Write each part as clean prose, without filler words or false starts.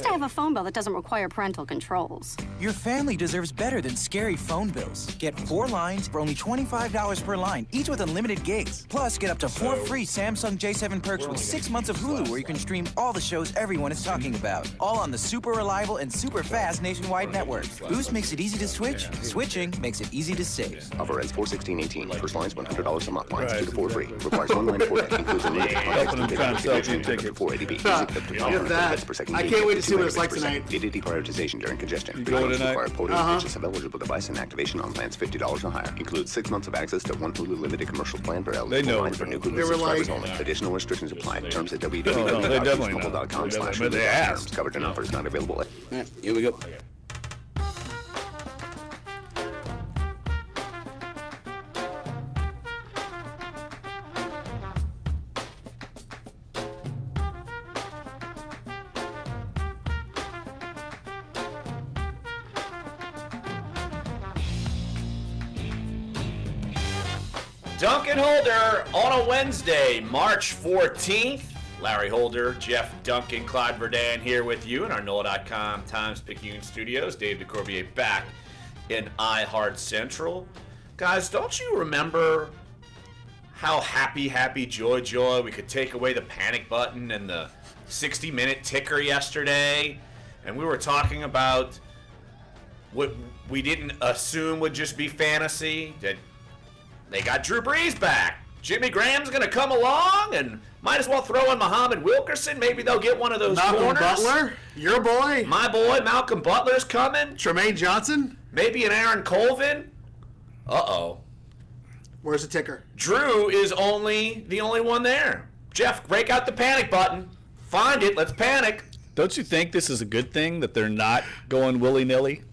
nice to have a phone bill that doesn't require parental controls. Your family deserves better than scary phone bills. Get 4 lines for only $25 per line, each with unlimited gigs. Plus, get up to 4 free Samsung J7 perks with 6 months of Hulu, where you can stream all the shows everyone is talking about. All on the super reliable and super fast nationwide network. Boost makes it easy to switch. Switching makes it easy to save. Offer ends 4/16/18. First line's $100 a month. Lines 2 to 4 free. Requires 1 line port. Includes unlimited ticket. 480p. I can't wait to see what it's like tonight. Data deprioritization during congestion. You going tonight? Require porting purchase of eligible device and activation on plans $50 or higher. Includes 6 months of access to 1 Hulu limited commercial plan for eligible lines for new Hulu subscribers only. Additional restrictions apply. Terms at www.mobile.com/terms. Coverage and offers not available. Here we go. Dunc and Holder on a Wednesday, March 14th. Larry Holder, Jeff Duncan, Clyde Verdun here with you in our NOLA.com Times-Picayune studios. Dave DeCorbier back in iHeart Central. Guys, don't you remember how happy, joy we could take away the panic button and the 60-minute ticker yesterday? And we were talking about what we didn't assume would just be fantasy, that they got Drew Brees back. Jimmy Graham's going to come along and might as well throw in Muhammad Wilkerson. Maybe they'll get one of those corners. Malcolm Butler, your boy. My boy, Malcolm Butler's coming. Tremaine Johnson. Maybe an Aaron Colvin. Uh-oh. Where's the ticker? Drew is the only one there. Jeff, break out the panic button. Find it. Let's panic. Don't you think this is a good thing that they're not going willy-nilly?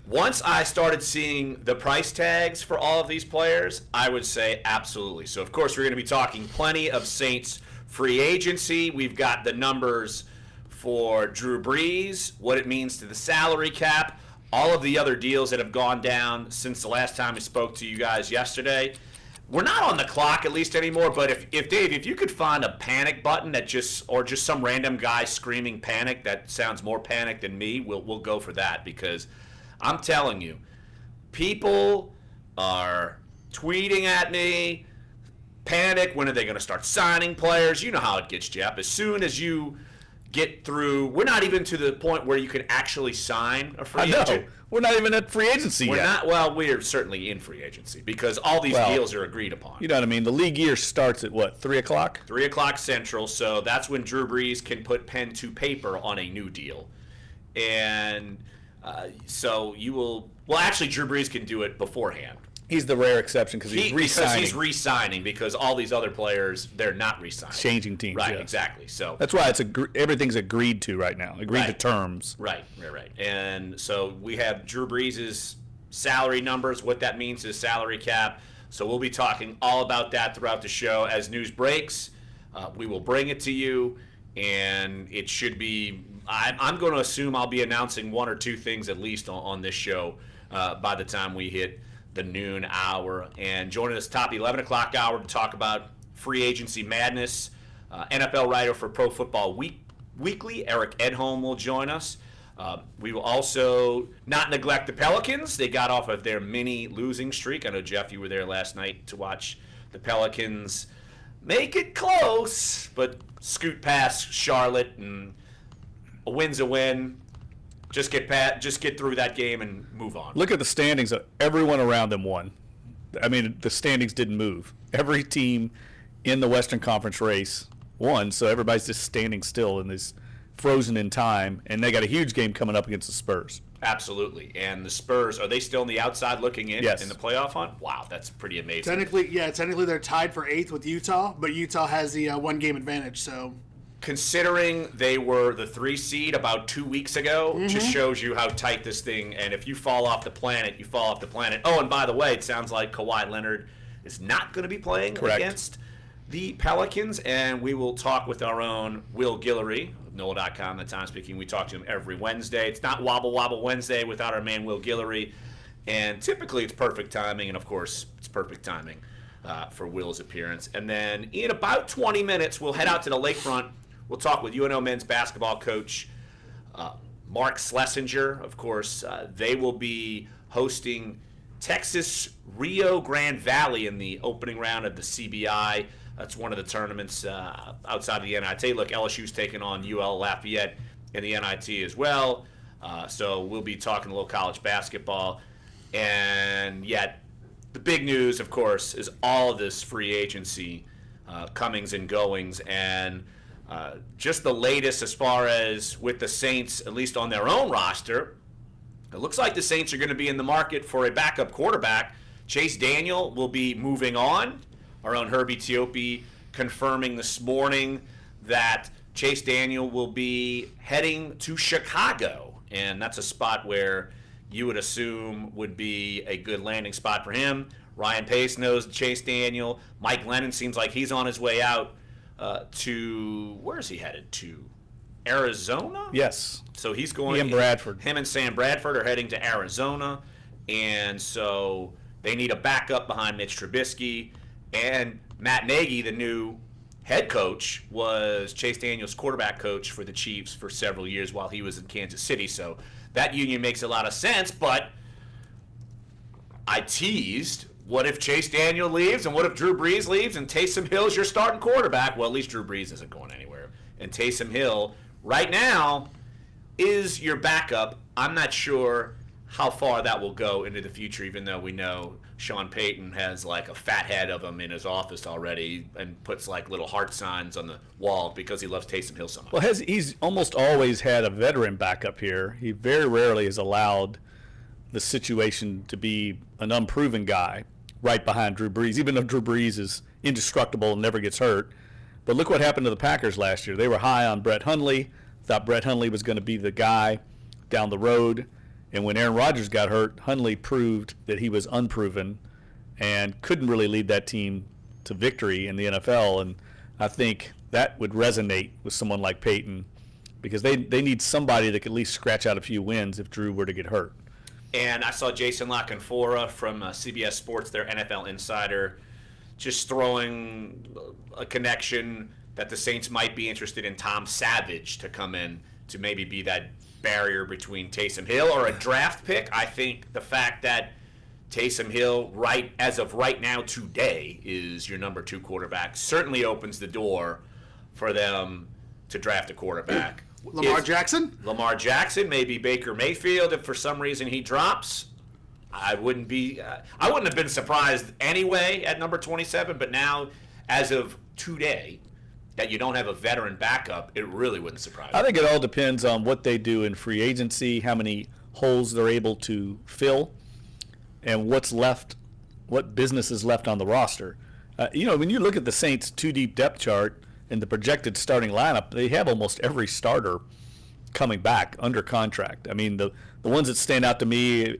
Once I started seeing the price tags for all of these players, I would say absolutely. So, of course, we're going to be talking plenty of Saints free agency. We've got the numbers for Drew Brees, what it means to the salary cap, all of the other deals that have gone down since the last time we spoke to you guys yesterday. We're not on the clock at least anymore, but if Dave, if you could find a panic button that just some random guy screaming panic that sounds more panic than me, we'll go for that, because I'm telling you, people are tweeting at me, panic, when are they going to start signing players? You know how it gets, Jeff. As soon as you get through, we're not even to the point where you can actually sign a free agent. We're not even at free agency yet. We're certainly in free agency because all these deals are agreed upon. You know what I mean? The league year starts at what, 3 o'clock? 3 o'clock Central, so that's when Drew Brees can put pen to paper on a new deal. And so you will. Well, actually, Drew Brees can do it beforehand. He's the rare exception because he's re-signing. Because he's re-signing because all these other players, they're not re-signing. Changing teams. Right, yes. Exactly. So that's why everything's agreed to right now. Agreed to terms. Right. And so we have Drew Brees' salary numbers, what that means to the salary cap. So we'll be talking all about that throughout the show. As news breaks, we will bring it to you, and it should be. I'm going to assume I'll be announcing 1 or 2 things at least on this show by the time we hit the noon hour. And joining us top 11 o'clock hour to talk about free agency madness, NFL writer for Pro Football Weekly, Eric Edholm, will join us. We will also not neglect the Pelicans. They got off of their mini losing streak. I know, Jeff, you were there last night to watch the Pelicans make it close, but scoot past Charlotte, and a win's a win. Just get through that game and move on. Look at the standings. Everyone around them won. I mean, the standings didn't move. Every team in the Western Conference race won, so everybody's just standing still and is frozen in time, and they got a huge game coming up against the Spurs. Absolutely. And the Spurs, are they still on the outside looking in Yes. in the playoff hunt? Wow, that's pretty amazing. Technically they're tied for 8th with Utah, but Utah has the 1-game advantage, so... Considering they were the 3 seed about 2 weeks ago, just shows you how tight this thing, and if you fall off the planet, you fall off the planet. Oh, and by the way, it sounds like Kawhi Leonard is not going to be playing against the Pelicans, and we will talk with our own Will Guillory of NOLA.com, the Times Speaking. We talk to him every Wednesday. It's not Wobble Wobble Wednesday without our man Will Guillory, and typically it's perfect timing, and of course it's perfect timing for Will's appearance. And then in about 20 minutes, we'll head out to the lakefront. We'll talk with UNO men's basketball coach Mark Schlesinger, of course, they will be hosting Texas Rio Grande Valley in the opening round of the CBI. That's one of the tournaments outside of the NIT. Look, LSU's taking on UL Lafayette in the NIT as well. So we'll be talking a little college basketball. And yet, the big news, of course, is all of this free agency comings and goings. And just the latest as far as with the Saints, at least on their own roster, it looks like the Saints are going to be in the market for a backup quarterback. Chase Daniel will be moving on. Our own Herbie Teope confirming this morning that Chase Daniel will be heading to Chicago. And that's a spot where you would assume would be a good landing spot for him. Ryan Pace knows Chase Daniel. Mike Lennon seems like he's on his way out to, where is he headed to? Arizona? Yes. So he's going. Him and Bradford. Him and Sam Bradford are heading to Arizona. And so they need a backup behind Mitch Trubisky. And Matt Nagy, the new head coach, was Chase Daniel's quarterback coach for the Chiefs for several years while he was in Kansas City. So that union makes a lot of sense. But I teased, what if Chase Daniel leaves and what if Drew Brees leaves and Taysom Hill's your starting quarterback? Well, at least Drew Brees isn't going anywhere. And Taysom Hill, right now, is your backup. I'm not sure how far that will go into the future, even though we know Sean Payton has like a fat head of him in his office already and puts like little heart signs on the wall because he loves Taysom Hill so much. Well, he's almost always had a veteran backup here. He very rarely has allowed the situation to be an unproven guy right behind Drew Brees, even though Drew Brees is indestructible and never gets hurt. But look what happened to the Packers last year. They were high on Brett Hundley, thought Brett Hundley was going to be the guy down the road. And when Aaron Rodgers got hurt, Hundley proved that he was unproven and couldn't really lead that team to victory in the NFL. And I think that would resonate with someone like Peyton because they need somebody that could at least scratch out a few wins if Drew were to get hurt. And I saw Jason La Canfora from CBS Sports, their NFL insider, just throwing a connection that the Saints might be interested in Tom Savage to come in to maybe be that barrier between Taysom Hill or a draft pick. I think the fact that Taysom Hill, as of right now today, is your number 2 quarterback certainly opens the door for them to draft a quarterback. Lamar Jackson? Lamar Jackson, maybe Baker Mayfield if for some reason he drops. I wouldn't have been surprised anyway at number 27, but now as of today, that you don't have a veteran backup, it really wouldn't surprise me. I think it all depends on what they do in free agency, how many holes they're able to fill, and what's left, what business is left on the roster. When you look at the Saints' 2-deep depth chart and the projected starting lineup, they have almost every starter coming back under contract. I mean, the ones that stand out to me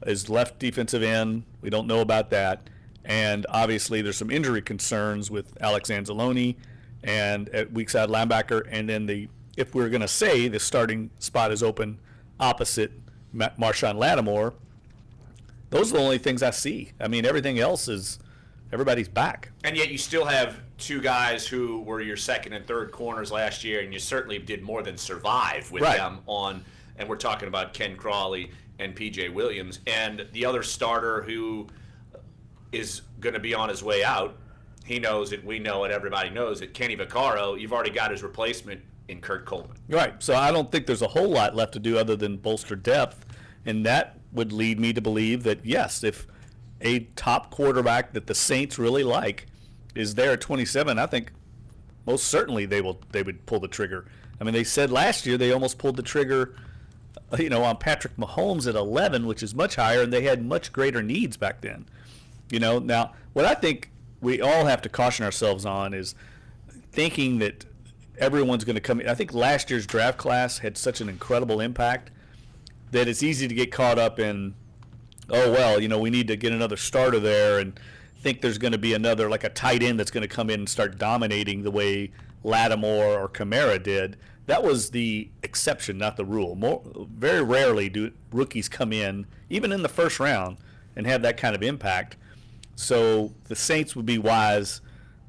is left defensive end. We don't know about that. And obviously there's some injury concerns with Alex Anzalone and at weak side linebacker, and then if we're going to say the starting spot is open opposite Marshawn Lattimore, those are the only things I see. I mean, everything else is everybody's back. And yet you still have 2 guys who were your second and third corners last year, and you certainly did more than survive with them on, and we're talking about Ken Crawley and P.J. Williams. And the other starter who is going to be on his way out, he knows it, we know it, everybody knows it, Kenny Vaccaro, you've already got his replacement in Kurt Coleman. Right. So I don't think there's a whole lot left to do other than bolster depth, and that would lead me to believe that, yes, if a top quarterback that the Saints really like is there at 27, I think most certainly they would pull the trigger. I mean, they said last year they almost pulled the trigger, on Patrick Mahomes at 11, which is much higher, and they had much greater needs back then. Now what I think we all have to caution ourselves on is thinking that everyone's going to come in. I think last year's draft class had such an incredible impact that it's easy to get caught up in, we need to get another starter there and think there's going to be another, like a tight end that's going to come in and start dominating the way Lattimore or Kamara did. That was the exception, not the rule. Very rarely do rookies come in, even in the first round, and have that kind of impact. So the Saints would be wise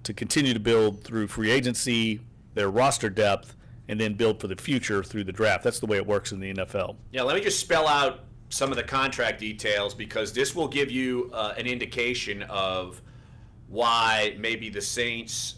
to continue to build through free agency, their roster depth, and then build for the future through the draft. That's the way it works in the NFL. Yeah, let me just spell out some of the contract details, because this will give you an indication of why maybe the Saints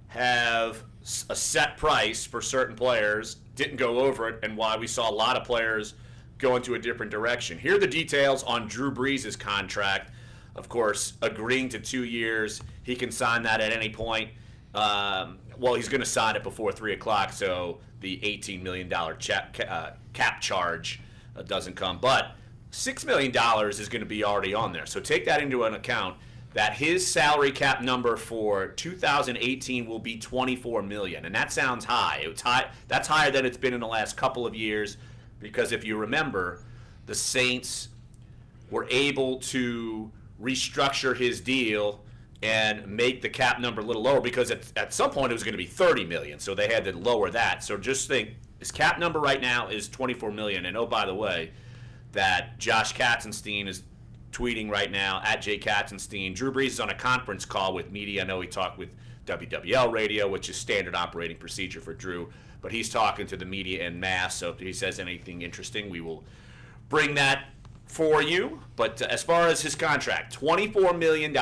have a set price for certain players, didn't go over it, and why we saw a lot of players go into a different direction. Here are the details on Drew Brees' contract. Of course, agreeing to 2 years. He can sign that at any point. Well, he's going to sign it before 3 o'clock, so the $18 million cap charge doesn't come. But $6 million is going to be already on there. So take that into an account, that his salary cap number for 2018 will be $24 million. And that sounds high. It's high. That's higher than it's been in the last couple of years, because if you remember, the Saints were able to restructure his deal and make the cap number a little lower, because at some point it was going to be $30 million, so they had to lower that. So just think, his cap number right now is $24 million. And oh, by the way, that Josh Katzenstein is tweeting right now, at Jay Katzenstein. Drew Brees is on a conference call with media. I know he talked with WWL Radio, which is standard operating procedure for Drew, but he's talking to the media en masse, so if he says anything interesting, we will bring that for you. But as far as his contract, $24 million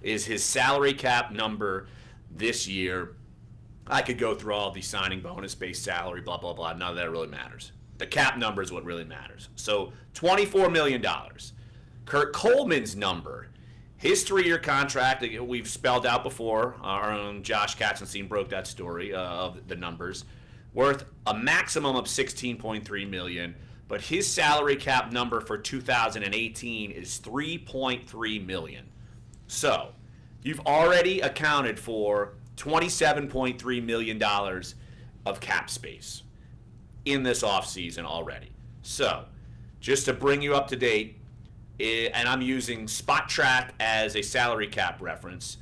is his salary cap number this year. I could go through all the signing bonus, base salary, blah, blah, blah. None of that really matters. The cap number is what really matters. So $24 million. Kurt Coleman's number, his 3-year contract, we've spelled out before. Our own Josh Katzenstein broke that story of the numbers, worth a maximum of $16.3 million. But his salary cap number for 2018 is $3.3 million. So you've already accounted for $27.3 million of cap space in this offseason already. So just to bring you up to date, and I'm using Spot Track as a salary cap reference,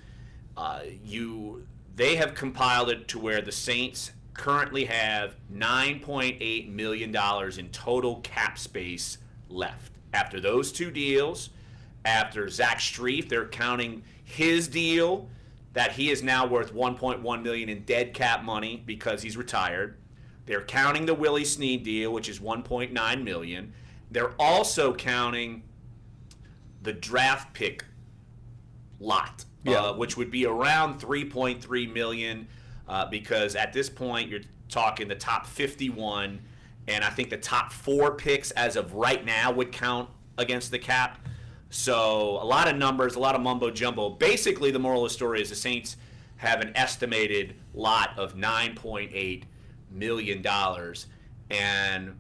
they have compiled it to where the Saints currently have $9.8 million in total cap space left. After those 2 deals, after Zach Strief, they're counting his deal, that he is now worth $1.1 million in dead cap money because he's retired. They're counting the Willie Snead deal, which is $1.9 million. They're also counting the draft pick lot, which would be around $3.3 million, because at this point you're talking the top 51, and I think the top 4 picks as of right now would count against the cap. So a lot of numbers, a lot of mumbo jumbo. Basically, the moral of the story is the Saints have an estimated lot of $9.8 million, and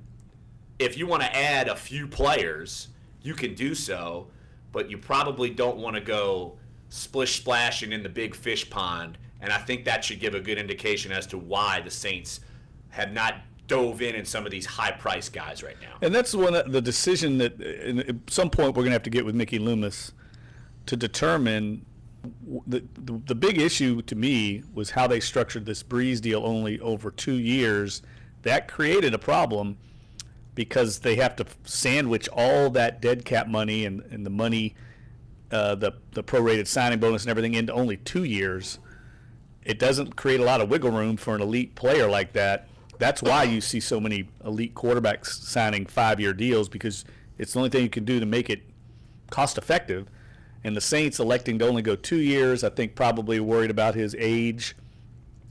if you want to add a few players, you can do so, but you probably don't want to go splish-splashing in the big fish pond, and I think that should give a good indication as to why the Saints have not dove in some of these high-priced guys right now. And that's the decision that at some point we're going to have to get with Mickey Loomis to determine. The big issue to me was how they structured this Brees deal only over 2 years. That created a problem because they have to sandwich all that dead cap money and the money, the prorated signing bonus and everything into only 2 years. It doesn't create a lot of wiggle room for an elite player like that. That's why you see so many elite quarterbacks signing 5-year deals, because it's the only thing you can do to make it cost effective. And the Saints electing to only go 2 years, I think probably worried about his age.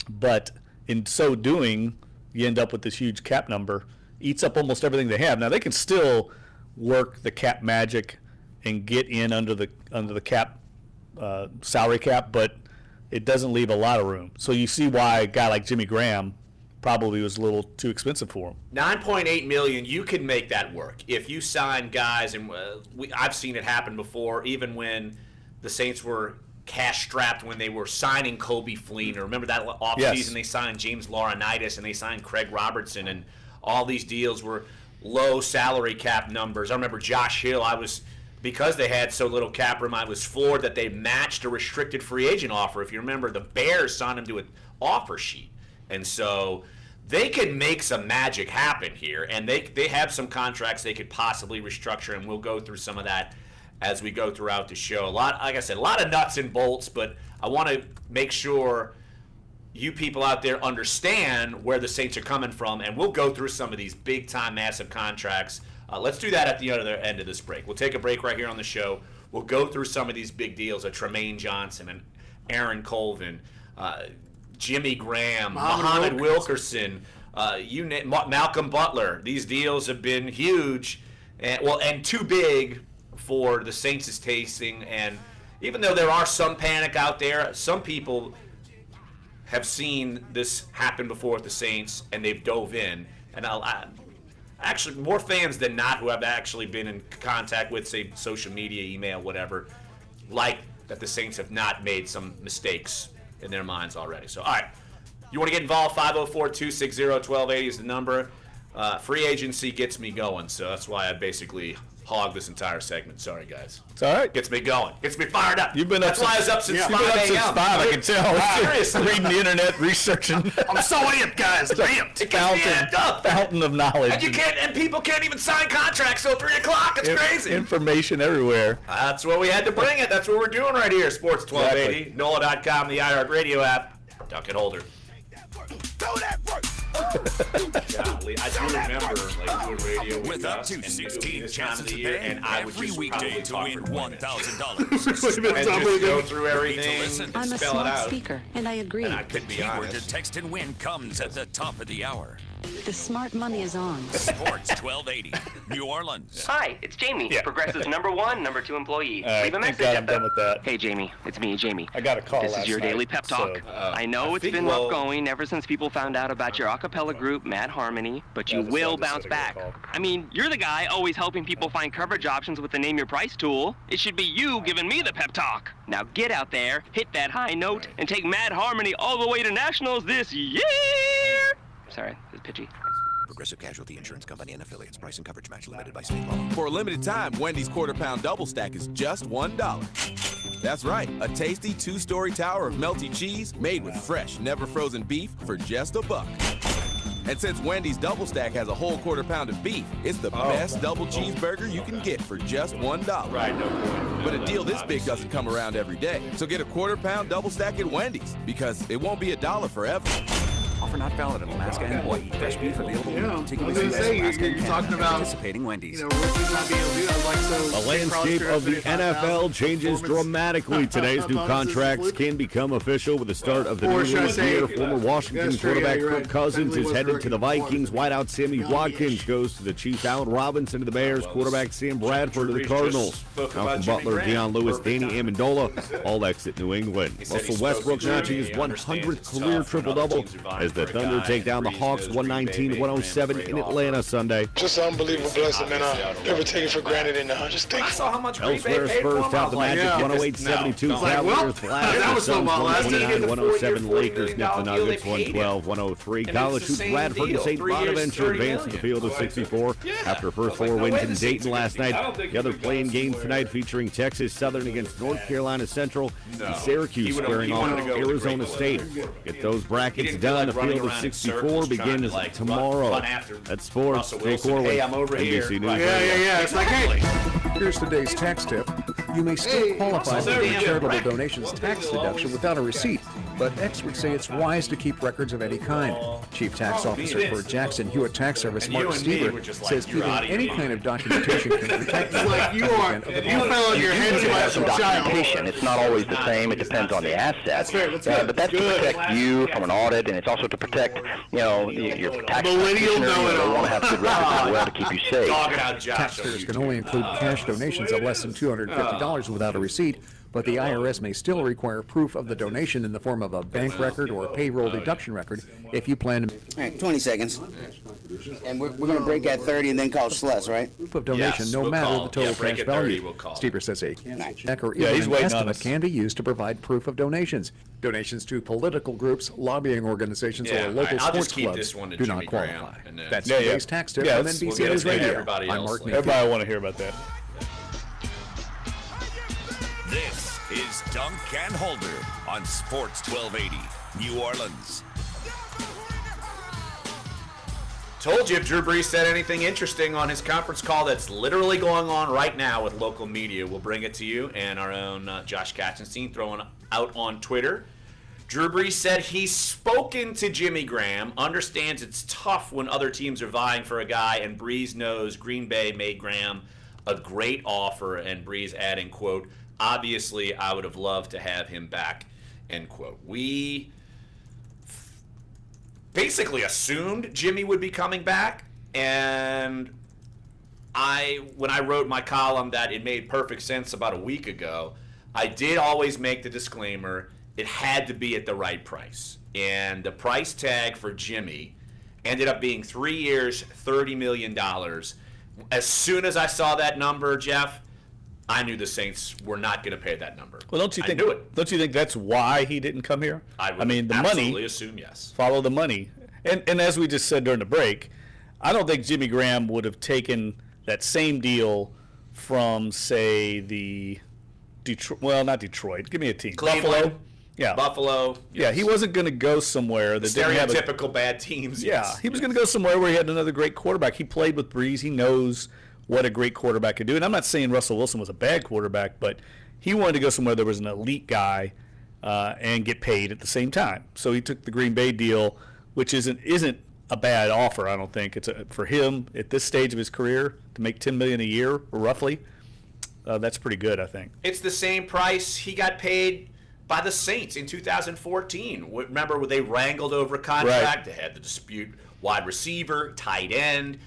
But in so doing, you end up with this huge cap number. Eats up almost everything they have. Now they can still work the cap magic and get in under the cap salary cap, but it doesn't leave a lot of room. So you see why a guy like Jimmy Graham probably was a little too expensive for him. $9.8 million, you can make that work if you sign guys, and I've seen it happen before. Even when the Saints were cash strapped, when they were signing Kobe Fleener. Remember that offseason They signed James Laurinaitis and they signed Craig Robertson, and all these deals were low salary cap numbers. I remember Josh Hill. Because they had so little cap room, I was floored that they matched a restricted free agent offer. If you remember, the Bears signed him to an offer sheet. And so they can make some magic happen here, and they have some contracts they could possibly restructure, and we'll go through some of that as we go throughout the show. Like I said, a lot of nuts and bolts, but I want to make sure you people out there understand where the Saints are coming from, and we'll go through some of these big-time, massive contracts. Let's do that at the other end of this break. We'll take a break right here on the show. We'll go through some of these big deals of Tremaine Johnson and Aaron Colvin, Jimmy Graham, Muhammad Wilkerson, Malcolm Butler. These deals have been huge, and too big for the Saints' tasting. And even though there are some panic out there, some people have seen this happen before with the Saints, and they've dove in. And actually, more fans than not who have actually been in contact with, say, social media, email, whatever, like that the Saints have not made some mistakes in their minds already. So, all right, you want to get involved, 504-260-1280 is the number. Free agency gets me going, so that's why I basically hog this entire segment. Sorry, guys. It's all right. Gets me going. Gets me fired up. You've been That's up why I was up since 5 a.m. I can tell. Seriously. Reading the internet, researching. I'm so amped, guys. Amped. It gets me amped up. Fountain of knowledge. And people can't even sign contracts till 3 o'clock. It's crazy. Information everywhere. That's where we had to bring it. That's what we're doing right here. Sports 1280, Exactly. NOLA.com, the iHeartRadio app. Dunc and Holder. Golly, I do remember doing radio with up to 16 chances to pay and I would every just weekday to probably win talk for $1,000. and just go through everything, I'm a spell it smart out. speaker, and I agree. And I could be Keyword to honest. text and win comes at the top of the hour. The smart money is on. Sports 1280, New Orleans. Hi, it's Jamie, Progressive's #1, #2 employee. Leave a thank message God at I'm done with that. Hey, Jamie, it's me, Jamie. I got a call This last is your night, daily pep talk. so, I know it's been rough going ever since people found out about your a cappella group, Mad Harmony, but you Yeah, will this bounce is a good back. call. I mean, you're the guy always helping people find coverage options with the Name Your Price tool. It should be you giving me the pep talk. Now get out there, hit that high note, and take Mad Harmony all the way to nationals this year. Sorry, this is pitchy. Progressive Casualty Insurance Company and affiliates. Price and coverage match limited by state law. For a limited time, Wendy's quarter-pound double stack is just $1. That's right, a tasty two-story tower of melty cheese made with fresh, never-frozen beef for just $1. And since Wendy's double stack has a whole quarter-pound of beef, it's the best double cheeseburger you can get for just $1. Right, no point. But a deal this big doesn't come around every day. So get a quarter-pound double stack at Wendy's, because it won't be $1 forever. Offer not valid in Alaska and Hawaii. Fresh beef available. Yeah, I was gonna say, you're talking about participating Wendy's. rookies not being able to do that. Like, so The landscape of the NFL changes dramatically. Today's new contracts can become official with the start of the new league year. Former Washington quarterback Kirk Cousins is headed to the Vikings. Wideout Sammy Watkins goes to the Chiefs. Allen Robinson to the Bears. Quarterback Sam Bradford to the Cardinals. Malcolm Butler, Deion Lewis, Danny Amendola all exit New England. Russell Westbrook notching his 100th career triple-double as the Thunder take down the Hawks 119-107 in Atlanta Sunday. Just an unbelievable blessing, man. I never take it for granted, and I just think. I saw how much Elsewhere, Spurs top the Magic 108-72. Cavaliers last. Suns 129-107. Lakers nip the Nuggets 112-103. College hoops Bradford and St. Bonaventure advance to the field of 64 after first four wins in Dayton last night. The other playing games tonight featuring Texas Southern against North Carolina Central and Syracuse squaring off with Arizona State. Get those brackets done. The field of 64 begins tomorrow. That's sports. Jake Corwin, NBC News. Yeah. It's like, hey. Here's today's tax tip. You may still qualify for the charitable donations tax deduction without a receipt, but experts say it's wise to keep records of any kind. Chief Tax Officer for Jackson Hewitt Tax Service, Mark Stever, says keeping any kind of documentation can protect you. Like you fell on your head to have some documentation. It's not always the same. It depends on the asset. That's fair. But that's to protect you from an audit, and it's also to protect, your tax millennial know-it-all. They want to have good records as well to keep you safe. Taxpayers can only include cash donations of less than $250 without a receipt, but the IRS may still require proof of the donation in the form of a bank record or payroll deduction record if you plan to. All right, 20 seconds. And we're going to break at 30 and then call sluts, right? Proof of donation, no matter the total cash value. Stever says a check or even an estimate can be used to provide proof of donations. Donations to political groups, lobbying organizations, or local sports clubs do not qualify. That's today's tax tip from NBC News Radio. I'm Mark Meehan. Everybody want to hear about that. This is Dunc and Holder on Sports 1280, New Orleans. Told you if Drew Brees said anything interesting on his conference call that's literally going on right now with local media, we'll bring it to you. And our own Josh Katzenstein throwing out on Twitter Drew Brees said he's spoken to Jimmy Graham, understands it's tough when other teams are vying for a guy, and Brees knows Green Bay made Graham a great offer, and Brees adding, quote, obviously I would have loved to have him back, end quote. We basically assumed Jimmy would be coming back, and when I wrote my column that it made perfect sense about a week ago, I did always make the disclaimer it had to be at the right price. And the price tag for Jimmy ended up being 3 years, $30 million. As soon as I saw that number, Jeff, I knew the Saints were not going to pay that number. Well, don't you think? I knew it. Don't you think that's why he didn't come here? I mean, the absolutely money. Assume yes. Follow the money, and as we just said during the break, I don't think Jimmy Graham would have taken that same deal from, say, the Detroit. Well, not Detroit. Give me a team. Cleveland. Buffalo. Yeah. Buffalo. Yes. Yeah, he wasn't going to go somewhere that didn't have stereotypical bad teams. Yeah, he was going to go somewhere where he had another great quarterback. He played with Brees. He knows what a great quarterback could do. And I'm not saying Russell Wilson was a bad quarterback, but he wanted to go somewhere there was an elite guy and get paid at the same time. So he took the Green Bay deal, which isn't a bad offer. I don't think it's for him at this stage of his career to make $10 million a year, roughly. That's pretty good, I think. It's the same price he got paid by the Saints in 2014. Remember when they wrangled over a contract? Right. They had the dispute wide receiver, tight end.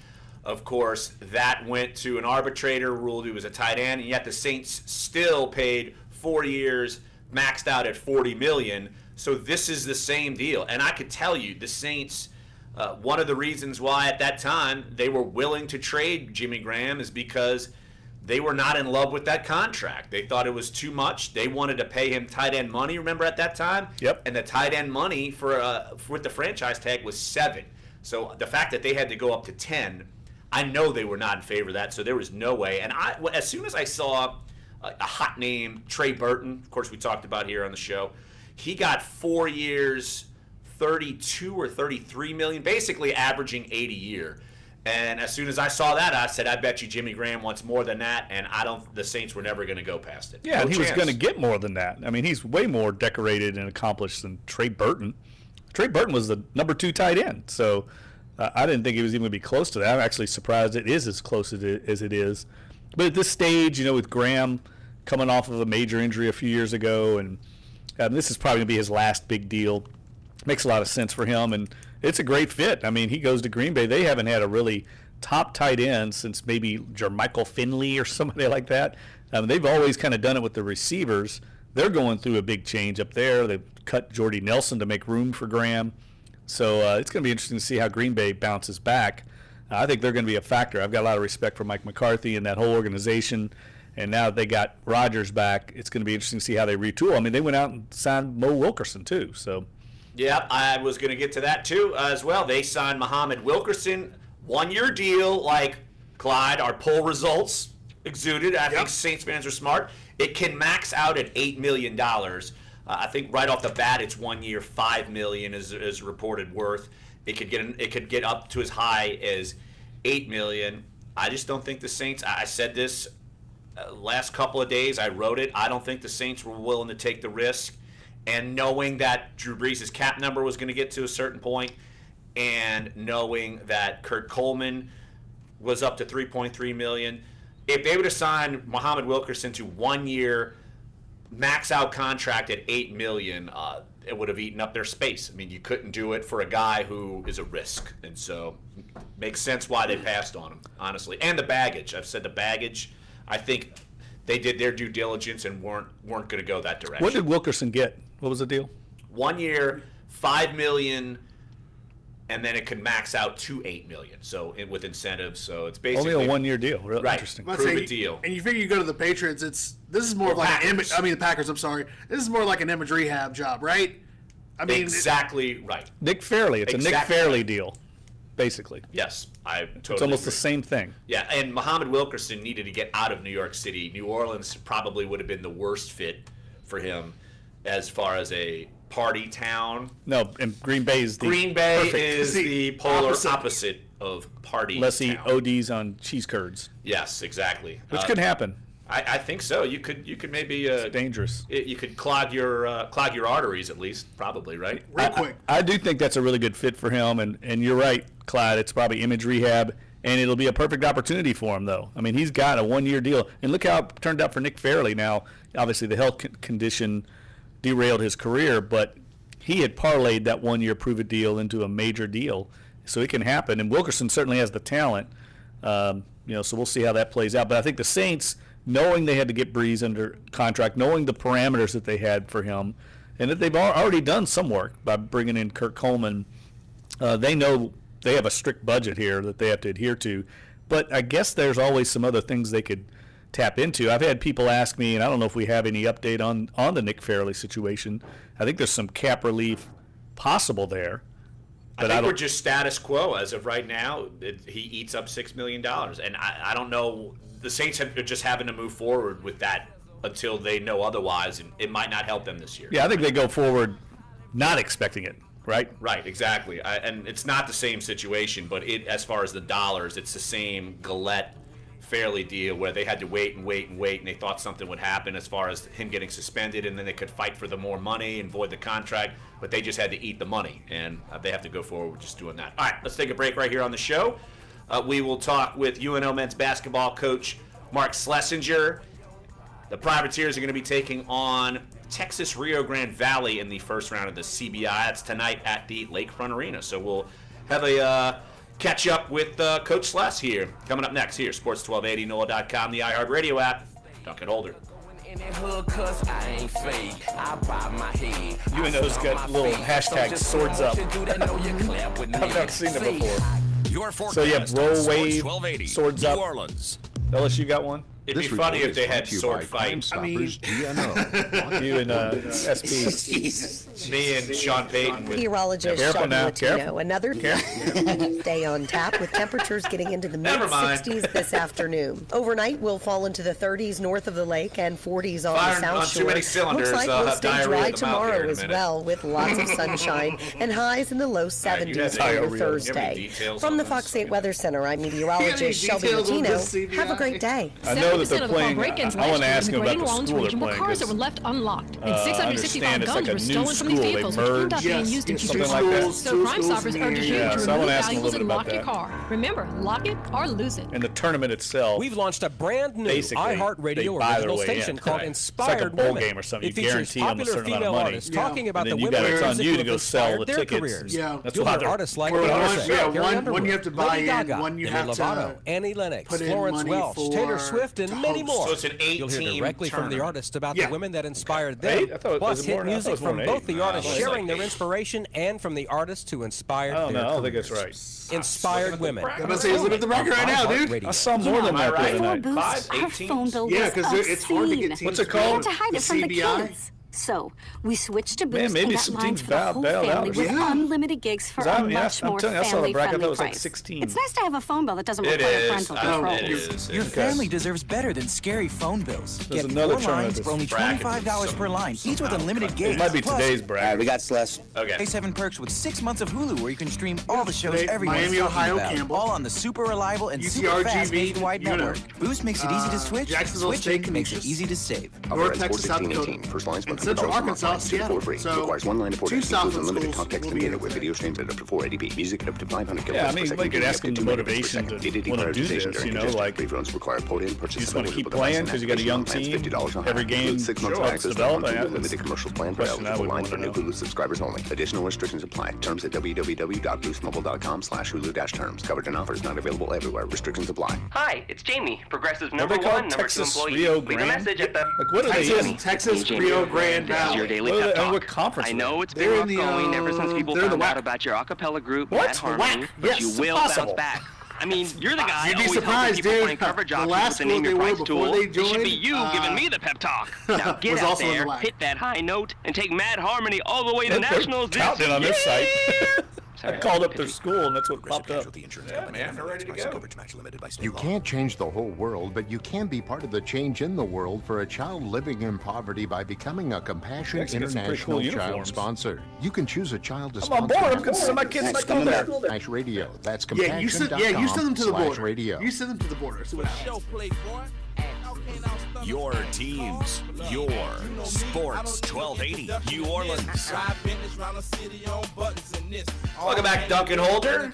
Of course, that went to an arbitrator, ruled he was a tight end, and yet the Saints still paid 4 years, maxed out at $40 million. So this is the same deal. And I could tell you, the Saints, one of the reasons why at that time they were willing to trade Jimmy Graham is because they were not in love with that contract. They thought it was too much. They wanted to pay him tight end money, remember, at that time? Yep. And the tight end money with the franchise tag was 7. So the fact that they had to go up to 10, I know they were not in favor of that, so there was no way. And as soon as I saw a hot name, Trey Burton, of course we talked about here on the show, he got 4 years, 32 or 33 million, basically averaging 80 a year. And as soon as I saw that, I said, I bet you Jimmy Graham wants more than that, and the Saints were never going to go past it. Yeah, and he was going to get more than that. I mean, he's way more decorated and accomplished than Trey Burton. Trey Burton was the number 2 tight end, so I didn't think he was even going to be close to that. I'm actually surprised it is as close as it is. But at this stage, with Graham coming off of a major injury a few years ago, and this is probably going to be his last big deal, makes a lot of sense for him, and it's a great fit. I mean, he goes to Green Bay. They haven't had a really top tight end since maybe Jermichael Finley or somebody like that. They've always kind of done it with the receivers. They're going through a big change up there. They've cut Jordy Nelson to make room for Graham. So it's going to be interesting to see how Green Bay bounces back. I think they're going to be a factor. I've got a lot of respect for Mike McCarthy and that whole organization. And now that they got Rodgers back, it's going to be interesting to see how they retool. I mean, they went out and signed Mo Wilkerson, too. So. Yeah, I was going to get to that, too, as well. They signed Muhammad Wilkerson, 1-year deal, like Clyde. Our poll results exuded. I think Saints fans are smart. It can max out at $8 million. I think right off the bat, it's 1 year, $5 million is reported worth. It could get up to as high as $8 million. I just don't think the Saints. I said this last couple of days. I wrote it. I don't think the Saints were willing to take the risk. And knowing that Drew Brees' cap number was going to get to a certain point, and knowing that Kurt Coleman was up to $3.3 million, if they would have signed Muhammad Wilkerson to 1 year max out contract at $8 million, it would have eaten up their space. I mean, you couldn't do it for a guy who is a risk, and so makes sense why they passed on him, honestly. And the baggage. I've said the baggage. I think they did their due diligence and weren't going to go that direction. What did Wilkerson get? What was the deal? 1 year, $5 million, and then it could max out to $8 million. So with incentives, so it's basically only a 1 year deal. Real right. Interesting. Prove-it deal. And you figure you go to the Patriots. This is more of like an image. I mean the Packers. I'm sorry. This is more like an image rehab job, right? I mean exactly right. Nick Fairley. It's a Nick Fairley deal, basically. Yes, I totally. It's almost agree. The same thing. Yeah, and Muhammad Wilkerson needed to get out of New York City. New Orleans probably would have been the worst fit for him as far as a party town. No, and Green Bay is the polar opposite of party. Unless he ODs on cheese curds. Yes, exactly. Which could happen. I think so. You could maybe it's dangerous. You could clog your arteries at least, probably, right? Real quick. I do think that's a really good fit for him, and you're right, Clyde. It's probably image rehab, and it'll be a perfect opportunity for him, though. I mean, he's got a 1-year deal, and look how it turned out for Nick Fairley. Now, obviously, the health condition derailed his career, but he had parlayed that 1-year prove-it deal into a major deal, so it can happen. And Wilkerson certainly has the talent, so we'll see how that plays out. But I think the Saints, knowing they had to get Brees under contract, knowing the parameters that they had for him, and that they've already done some work by bringing in Kirk Coleman, they know they have a strict budget here that they have to adhere to. But I guess there's always some other things they could tap into. I've had people ask me, and I don't know if we have any update on the Nick Fairley situation. I think there's some cap relief possible there. But I think we're just status quo as of right now. He eats up $6 million. And I don't know. The Saints are just having to move forward with that until they know otherwise, and it might not help them this year. Yeah, I think they go forward not expecting it, right? Right, exactly. And it's not the same situation, but as far as the dollars, it's the same Gillette-Fairley deal where they had to wait, and they thought something would happen as far as him getting suspended, and then they could fight for the more money and void the contract, but they just had to eat the money, and they have to go forward with just doing that. All right, let's take a break right here on the show. We will talk with UNO men's basketball coach Mark Schlesinger. The Privateers are going to be taking on Texas Rio Grande Valley in the first round of the CBI. That's tonight at the Lakefront Arena. So we'll have a catch up with Coach Schles here. Coming up next here, Sports 1280, NOLA.com, the iHeartRadio app. Dunc and Holder. UNO's got little hashtag swords up. I've never seen them before. So you have roll wave, swords up. LSU got one? It'd be funny if they had sword fight. I mean, you and SP. Me and Sean Payton. Meteorologist Sean Latino. Another day on tap with temperatures getting into the mid-60s this afternoon. Overnight, we'll fall into the 30s north of the lake and 40s on the south shore. Too many cylinders, looks like we'll stay dry tomorrow as well, with lots of sunshine and highs in the low 70s for Thursday. From the Fox 8 Weather Center, I'm meteorologist Shelby Latino. Have a great day. I know that they're playing. I want to ask them about the school they're playing. Cars that were left unlocked, and 665 guns were stolen from these vehicles, which ended up being used in future crimes. So Crime Stoppers urge you to remove valuables and lock your car. Remember, lock it or lose it. And the tournament itself, we've launched a brand new iHeartRadio original station called Inspired Women. It's like a bowl game or something. It features popular female artists talking about the women it's on you to go sell the their tickets. careers. Yeah, that's You'll why hear artists like one you have to buy in, one you have to Annie Lennox, Florence Welch, Taylor Swift, and many more. So it's an 8-team You'll hear directly from the artists about the women that inspired them, Eight? plus hit music from both the artists sharing their eight. inspiration and from the artists who inspired their I don't think careers. that's right. Inspired women. I'm gonna say, look at the bracket right now, dude. I saw more than that the other night. 5, 18. Phone bill Yeah, because it's hard to get teams. What's it called? To hide it from the kids. So we switched to Boost maybe and got some lines teams for the whole bailed family out. with unlimited gigs for a much more family-friendly price. 16. It's nice to have a phone bill that doesn't require parental controls. Your family deserves better than scary phone bills. There's Get another 4 lines for only $25 per line, each with unlimited gigs. It might be Plus, today's All bracket. right, we got Schles. Okay. 7 perks with 6 months of Hulu, where you can stream all the shows Today, everyone's Miami, talking Ohio, about, Campbell. all on the super reliable and super UCR, fast GB, nationwide network. Boost makes it easy to switch. Jacksonville Switching State, makes it Canisius. easy to save. North Texas, South 15, Dakota, 18. First lines and $100 Central per month. Arkansas, Lines Seattle. free. So requires one line of 40. two Includes Southland unlimited schools talk, text, will and be data in with it. video streams at up to 480p. Music at up to 500 kilobytes Yeah, I per mean, second. you could ask them the motivation to want to do this, you know, like, Free phones require port-in you purchase. just want to keep playing because you got a young team, every game, 6 months of helps access to develop. one limited commercial plan for Question I eligible would lines for want new to know. Hulu subscribers only. Additional restrictions apply. Terms at www.boostmobile.com/Hulu-terms. Coverage and offers not available everywhere. Restrictions apply. Hi, it's Jamie, Progressive What number they call one, number 2 Texas employee. Rio Leave a Grande? message at the Like, what are they in? Texas Rio Grande This is Valley. your daily What are pep they- and talk. what conference I are know they? it's They're been in rough the, going ever since people they're in the found out WAC. about your a cappella group, What? Mad Harmony, WAC? but Yes, you will impossible. bounce back. I mean, you're the guy You'd be always helping surprised, people dude. find coverage The options last with the school name they your were price before tool. they It should be joined, you giving me the pep talk. Now get was out also in the there, WAC. hit that high note, and take Mad Harmony all the way to They're nationals this counting on this site. I Sorry. called up their school, and that's what popped up. Man, they're ready to go. You can't change the whole world, but you can be part of the change in the world for a child living in poverty by becoming a Compassion Actually got some pretty International cool child uniforms. sponsor. You can choose a child to I'm on sponsor. board. I'm going to send my kids to school there. /radio. That's Yeah, you send them to the border. compassion.com/radio. You send them to the border. See what happens. Your teams, your Sports 1280 New Orleans. Welcome back, Dunc and Holder.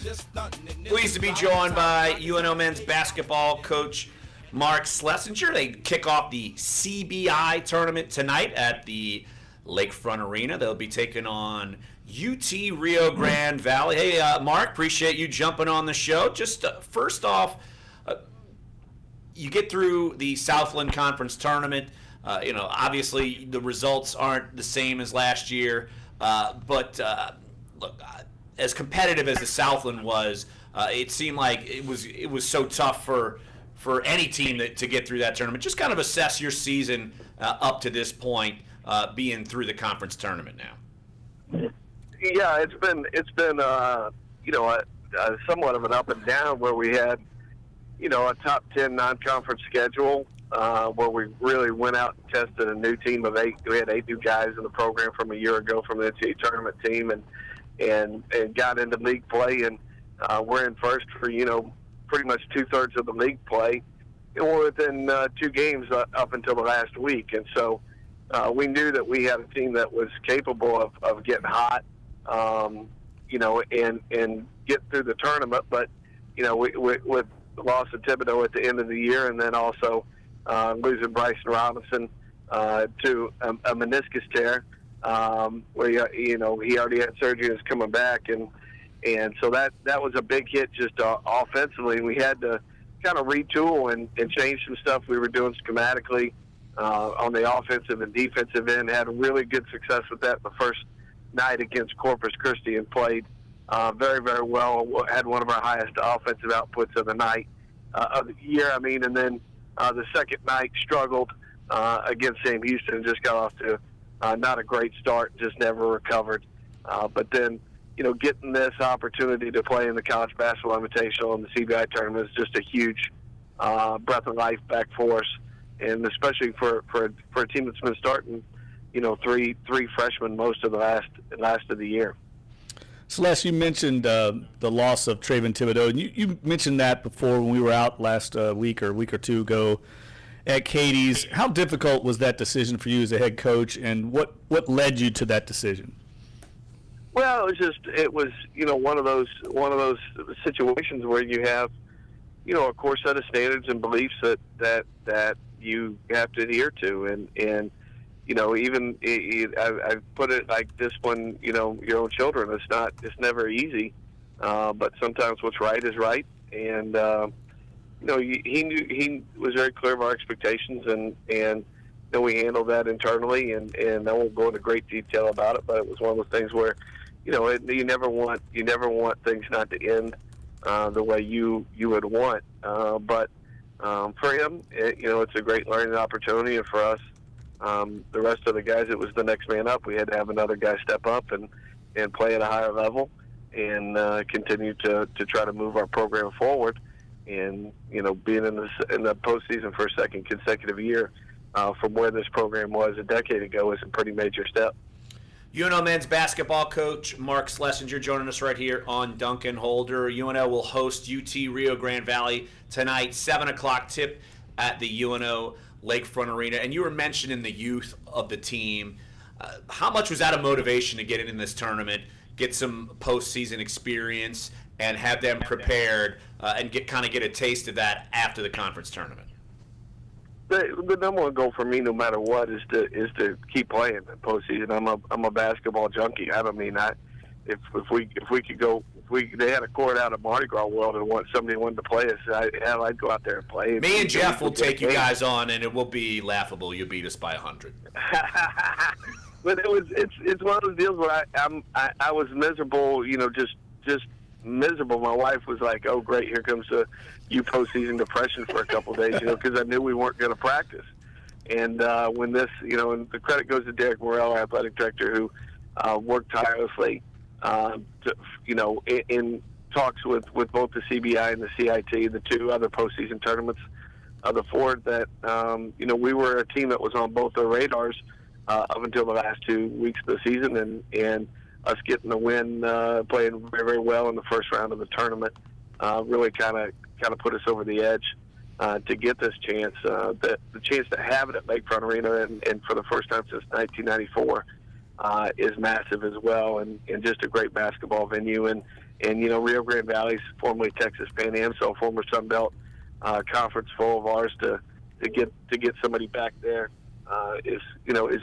Pleased to be joined by UNO men's basketball coach Mark Schlesinger. They kick off the CBI tournament tonight at the Lakefront Arena. They'll be taking on UT Rio Grande Valley. Hey, Mark, appreciate you jumping on the show. Just first off, you get through the Southland Conference tournament. Obviously the results aren't the same as last year, but look, as competitive as the Southland was, it seemed like it was so tough for any team to get through that tournament. Just kind of assess your season up to this point, being through the conference tournament now. Yeah, it's been somewhat of an up and down where we had a top 10 non-conference schedule where we really went out and tested a new team of 8. We had 8 new guys in the program from a year ago from the NCAA tournament team, and got into league play, and we're in first for pretty much 2/3 of the league play. And we're within 2 games up until the last week, and so we knew that we had a team that was capable of getting hot, and get through the tournament. But with the loss of Thibodeau at the end of the year, and then also losing Bryson Robinson to a meniscus tear, where he already had surgery and is coming back, and so that was a big hit just offensively. We had to kind of retool and change some stuff we were doing schematically on the offensive and defensive end. Had really good success with that the first night against Corpus Christi, and played very, very well. Had one of our highest offensive outputs of the night, of the year, and then the second night struggled against Sam Houston and just got off to not a great start, just never recovered. But then, getting this opportunity to play in the College Basketball Invitational and the CBI tournament is just a huge breath of life back for us, and especially for a team that's been starting, three freshmen most of the last of the year. Celeste, you mentioned the loss of Trayvon Thibodeau, and you mentioned that before when we were out last week or two ago at Katie's. How difficult was that decision for you as a head coach, and what led you to that decision? Well, it was one of those situations where you have a core set of standards and beliefs that you have to adhere to, and even I put it like discipline, your own children. It's never easy, but sometimes what's right is right. And he was very clear of our expectations, and we handled that internally. And I won't go into great detail about it, but it was one of those things where, you never want things not to end the way you would want. But for him, it's a great learning opportunity, and for us. The rest of the guys, it was the next man up. We had to have another guy step up and play at a higher level, and continue to try to move our program forward. And being in the postseason for a second consecutive year from where this program was a decade ago is a pretty major step. UNO men's basketball coach Mark Schlesinger joining us right here on Dunc and Holder. UNO will host UT Rio Grande Valley tonight, 7 o'clock tip at the UNO Lakefront Arena. And you were mentioning the youth of the team. How much was that a motivation to get in this tournament, get some postseason experience, and have them prepared and get a taste of that after the conference tournament? The number one goal for me, no matter what, is to keep playing in postseason. I'm a basketball junkie. If we could go, they had a court out of Mardi Gras World and somebody wanted to play us, I'd go out there and play. Me and Jeff will take you guys on, and it will be laughable. You'll beat us by 100. But it's one of those deals where I was miserable, just miserable. My wife was like, "Oh, great, here comes you postseason depression for a couple of days," because I knew we weren't going to practice. And when this, and the credit goes to Derek Morrell, our athletic director, who worked tirelessly, in talks with both the CBI and the CIT, the 2 other postseason tournaments of the Ford, that we were a team that was on both their radars up until the last 2 weeks of the season, and us getting the win, playing very, very well in the first round of the tournament, really kind of put us over the edge. to get this chance. The chance to have it at Lakefront Arena and for the first time since 1994 is massive as well, and just a great basketball venue. And Rio Grande Valley's formerly Texas Pan Am, so former Sun Belt conference foe of ours to get somebody back there is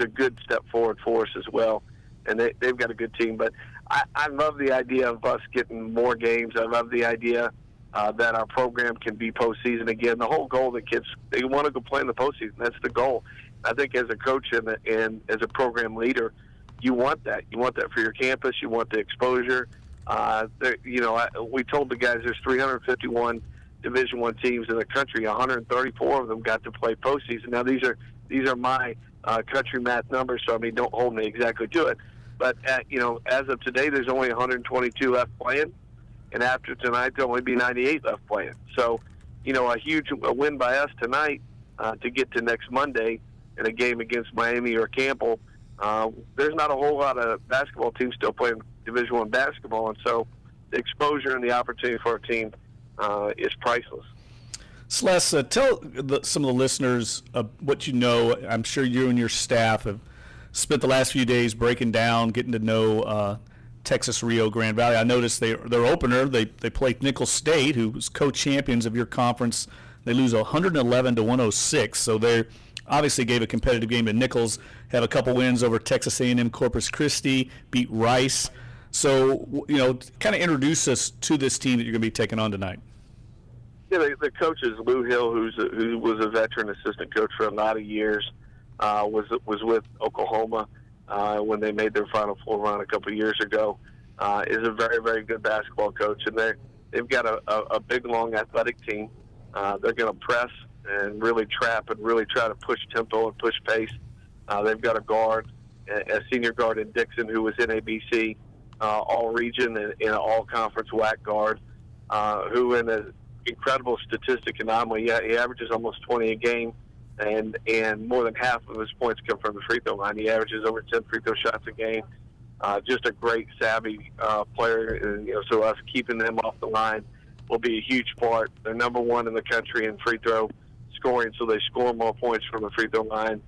a good step forward for us as well. And they've got a good team. But I love the idea of us getting more games. I love the idea that our program can be postseason again. The whole goal that kids, they want to go play in the postseason. That's the goal. I think as a coach and as a program leader, you want that. You want that for your campus. You want the exposure. We told the guys there's 351 Division I teams in the country. 134 of them got to play postseason. Now these are my country math numbers, so don't hold me exactly to it. But as of today, there's only 122 left playing, and after tonight there'll only be 98 left playing. So, a huge win by us tonight to get to next Monday in a game against Miami or Campbell. There's not a whole lot of basketball teams still playing Division I basketball, and so the exposure and the opportunity for our team is priceless. Celeste, tell some of the listeners what you know. I'm sure you and your staff have spent the last few days breaking down, getting to know Texas Rio Grande Valley. I noticed their opener, they played Nicholls State, who was co-champions of your conference. They lose 111-106, so they obviously gave a competitive game to Nicholls, have a couple wins over Texas A&M Corpus Christi, beat Rice. So, kind of introduce us to this team that you're going to be taking on tonight. Yeah, the coach is Lou Hill, who was a veteran assistant coach for a lot of years. Was with Oklahoma when they made their Final Four run a couple of years ago. Is a very, very good basketball coach, and they've got a big, long, athletic team. They're going to press and really trap and really try to push tempo and push pace. They've got a senior guard in Dixon, who was in ABC All-Region and an All-Conference WAC guard, who in an incredible statistic anomaly, he averages almost 20 a game, and more than half of his points come from the free throw line. He averages over 10 free throw shots a game. Just a great, savvy player, and so us keeping them off the line will be a huge part. They're number one in the country in free throw scoring, so they score more points from the free throw line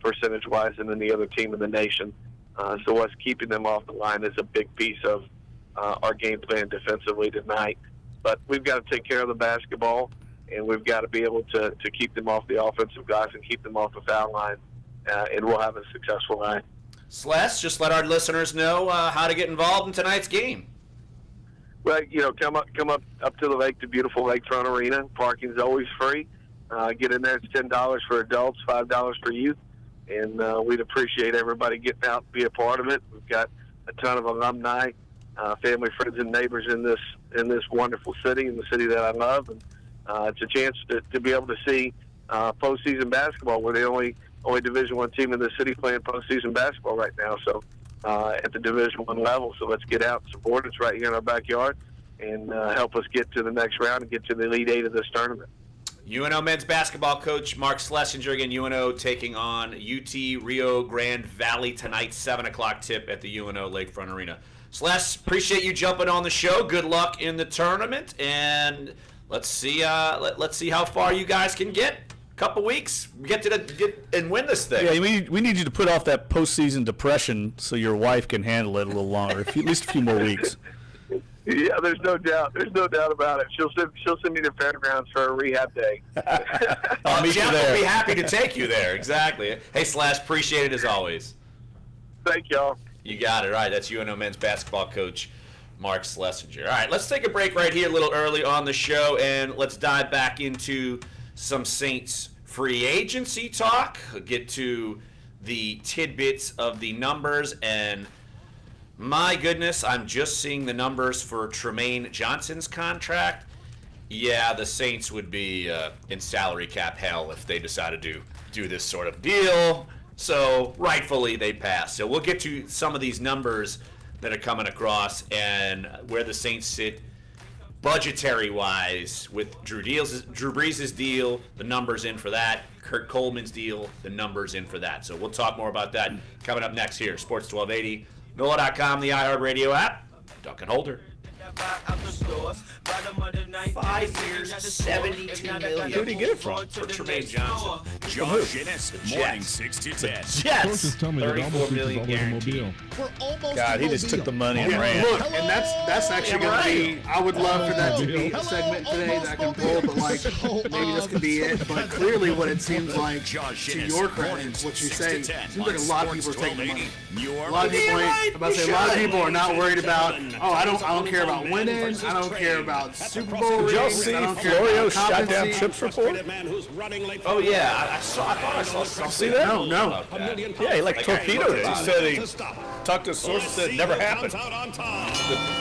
percentage-wise than any other team in the nation. So us keeping them off the line is a big piece of our game plan defensively tonight. But we've got to take care of the basketball, and we've got to be able to keep them off the offensive guys and keep them off the foul line, and we'll have a successful night. Celeste, just let our listeners know how to get involved in tonight's game. Well, come up to the lake, to beautiful Lakefront Arena. Parking's always free. Get in there. It's $10 for adults, $5 for youth, and we'd appreciate everybody getting out and be a part of it. We've got a ton of alumni, family, friends, and neighbors in this wonderful city, in the city that I love, and it's a chance to be able to see postseason basketball. We're the only Division I team in the city playing postseason basketball right now. So at the Division I level, so let's get out and support us right here in our backyard, and help us get to the next round and get to the Elite Eight of this tournament. UNO men's basketball coach Mark Schlesinger, again, UNO taking on UT Rio Grande Valley tonight, 7 o'clock tip at the UNO Lakefront Arena. Celeste, appreciate you jumping on the show. Good luck in the tournament, and let's see how far you guys can get. A couple weeks, get and win this thing. Yeah, we need you to put off that postseason depression so your wife can handle it a little longer, at least a few more weeks. Yeah, there's no doubt. There's no doubt about it. She'll send me to Fairgrounds for a rehab day. Jeff will be happy to take you there. Exactly. Hey, Slash, appreciate it as always. Thank y'all. You got it. All right, that's UNO men's basketball coach Mark Schlesinger. All right, let's take a break right here a little early on the show, and let's dive back into some Saints free agency talk. We'll get to the tidbits of the numbers, and my goodness, I'm just seeing the numbers for Tremaine Johnson's contract. Yeah, the Saints would be in salary cap hell if they decided to do this sort of deal. So rightfully they passed. So we'll get to some of these numbers that are coming across and where the Saints sit budgetary-wise with Drew Brees' deal, the numbers in for that. Kurt Coleman's deal, the numbers in for that. So we'll talk more about that coming up next here. Sports 1280, NOLA.com, the iHeartRadio app. Dunc and Holder. 5 years, $72 million. Who did he get it from? For Tremaine Johnson. Josh Ennis, morning 6 to 10. Jets. $34 million guaranteed. God, he just took the money and ran. Look, and that's actually going to be. I would love for that to be a segment today that I can pull, but maybe this could be it. But clearly, what it seems like, to your credit, what you say, it seems like a lot of people are taking the money. A lot of people ain't. A lot of people are not worried about. Oh, I don't care about winning. I don't care about Super Bowl rings. Did y'all see Florio shot down Trips report? Oh yeah, I thought I saw something. See that? No. Yeah, he torpedoed it. He said he talked to a source and said it never happened. The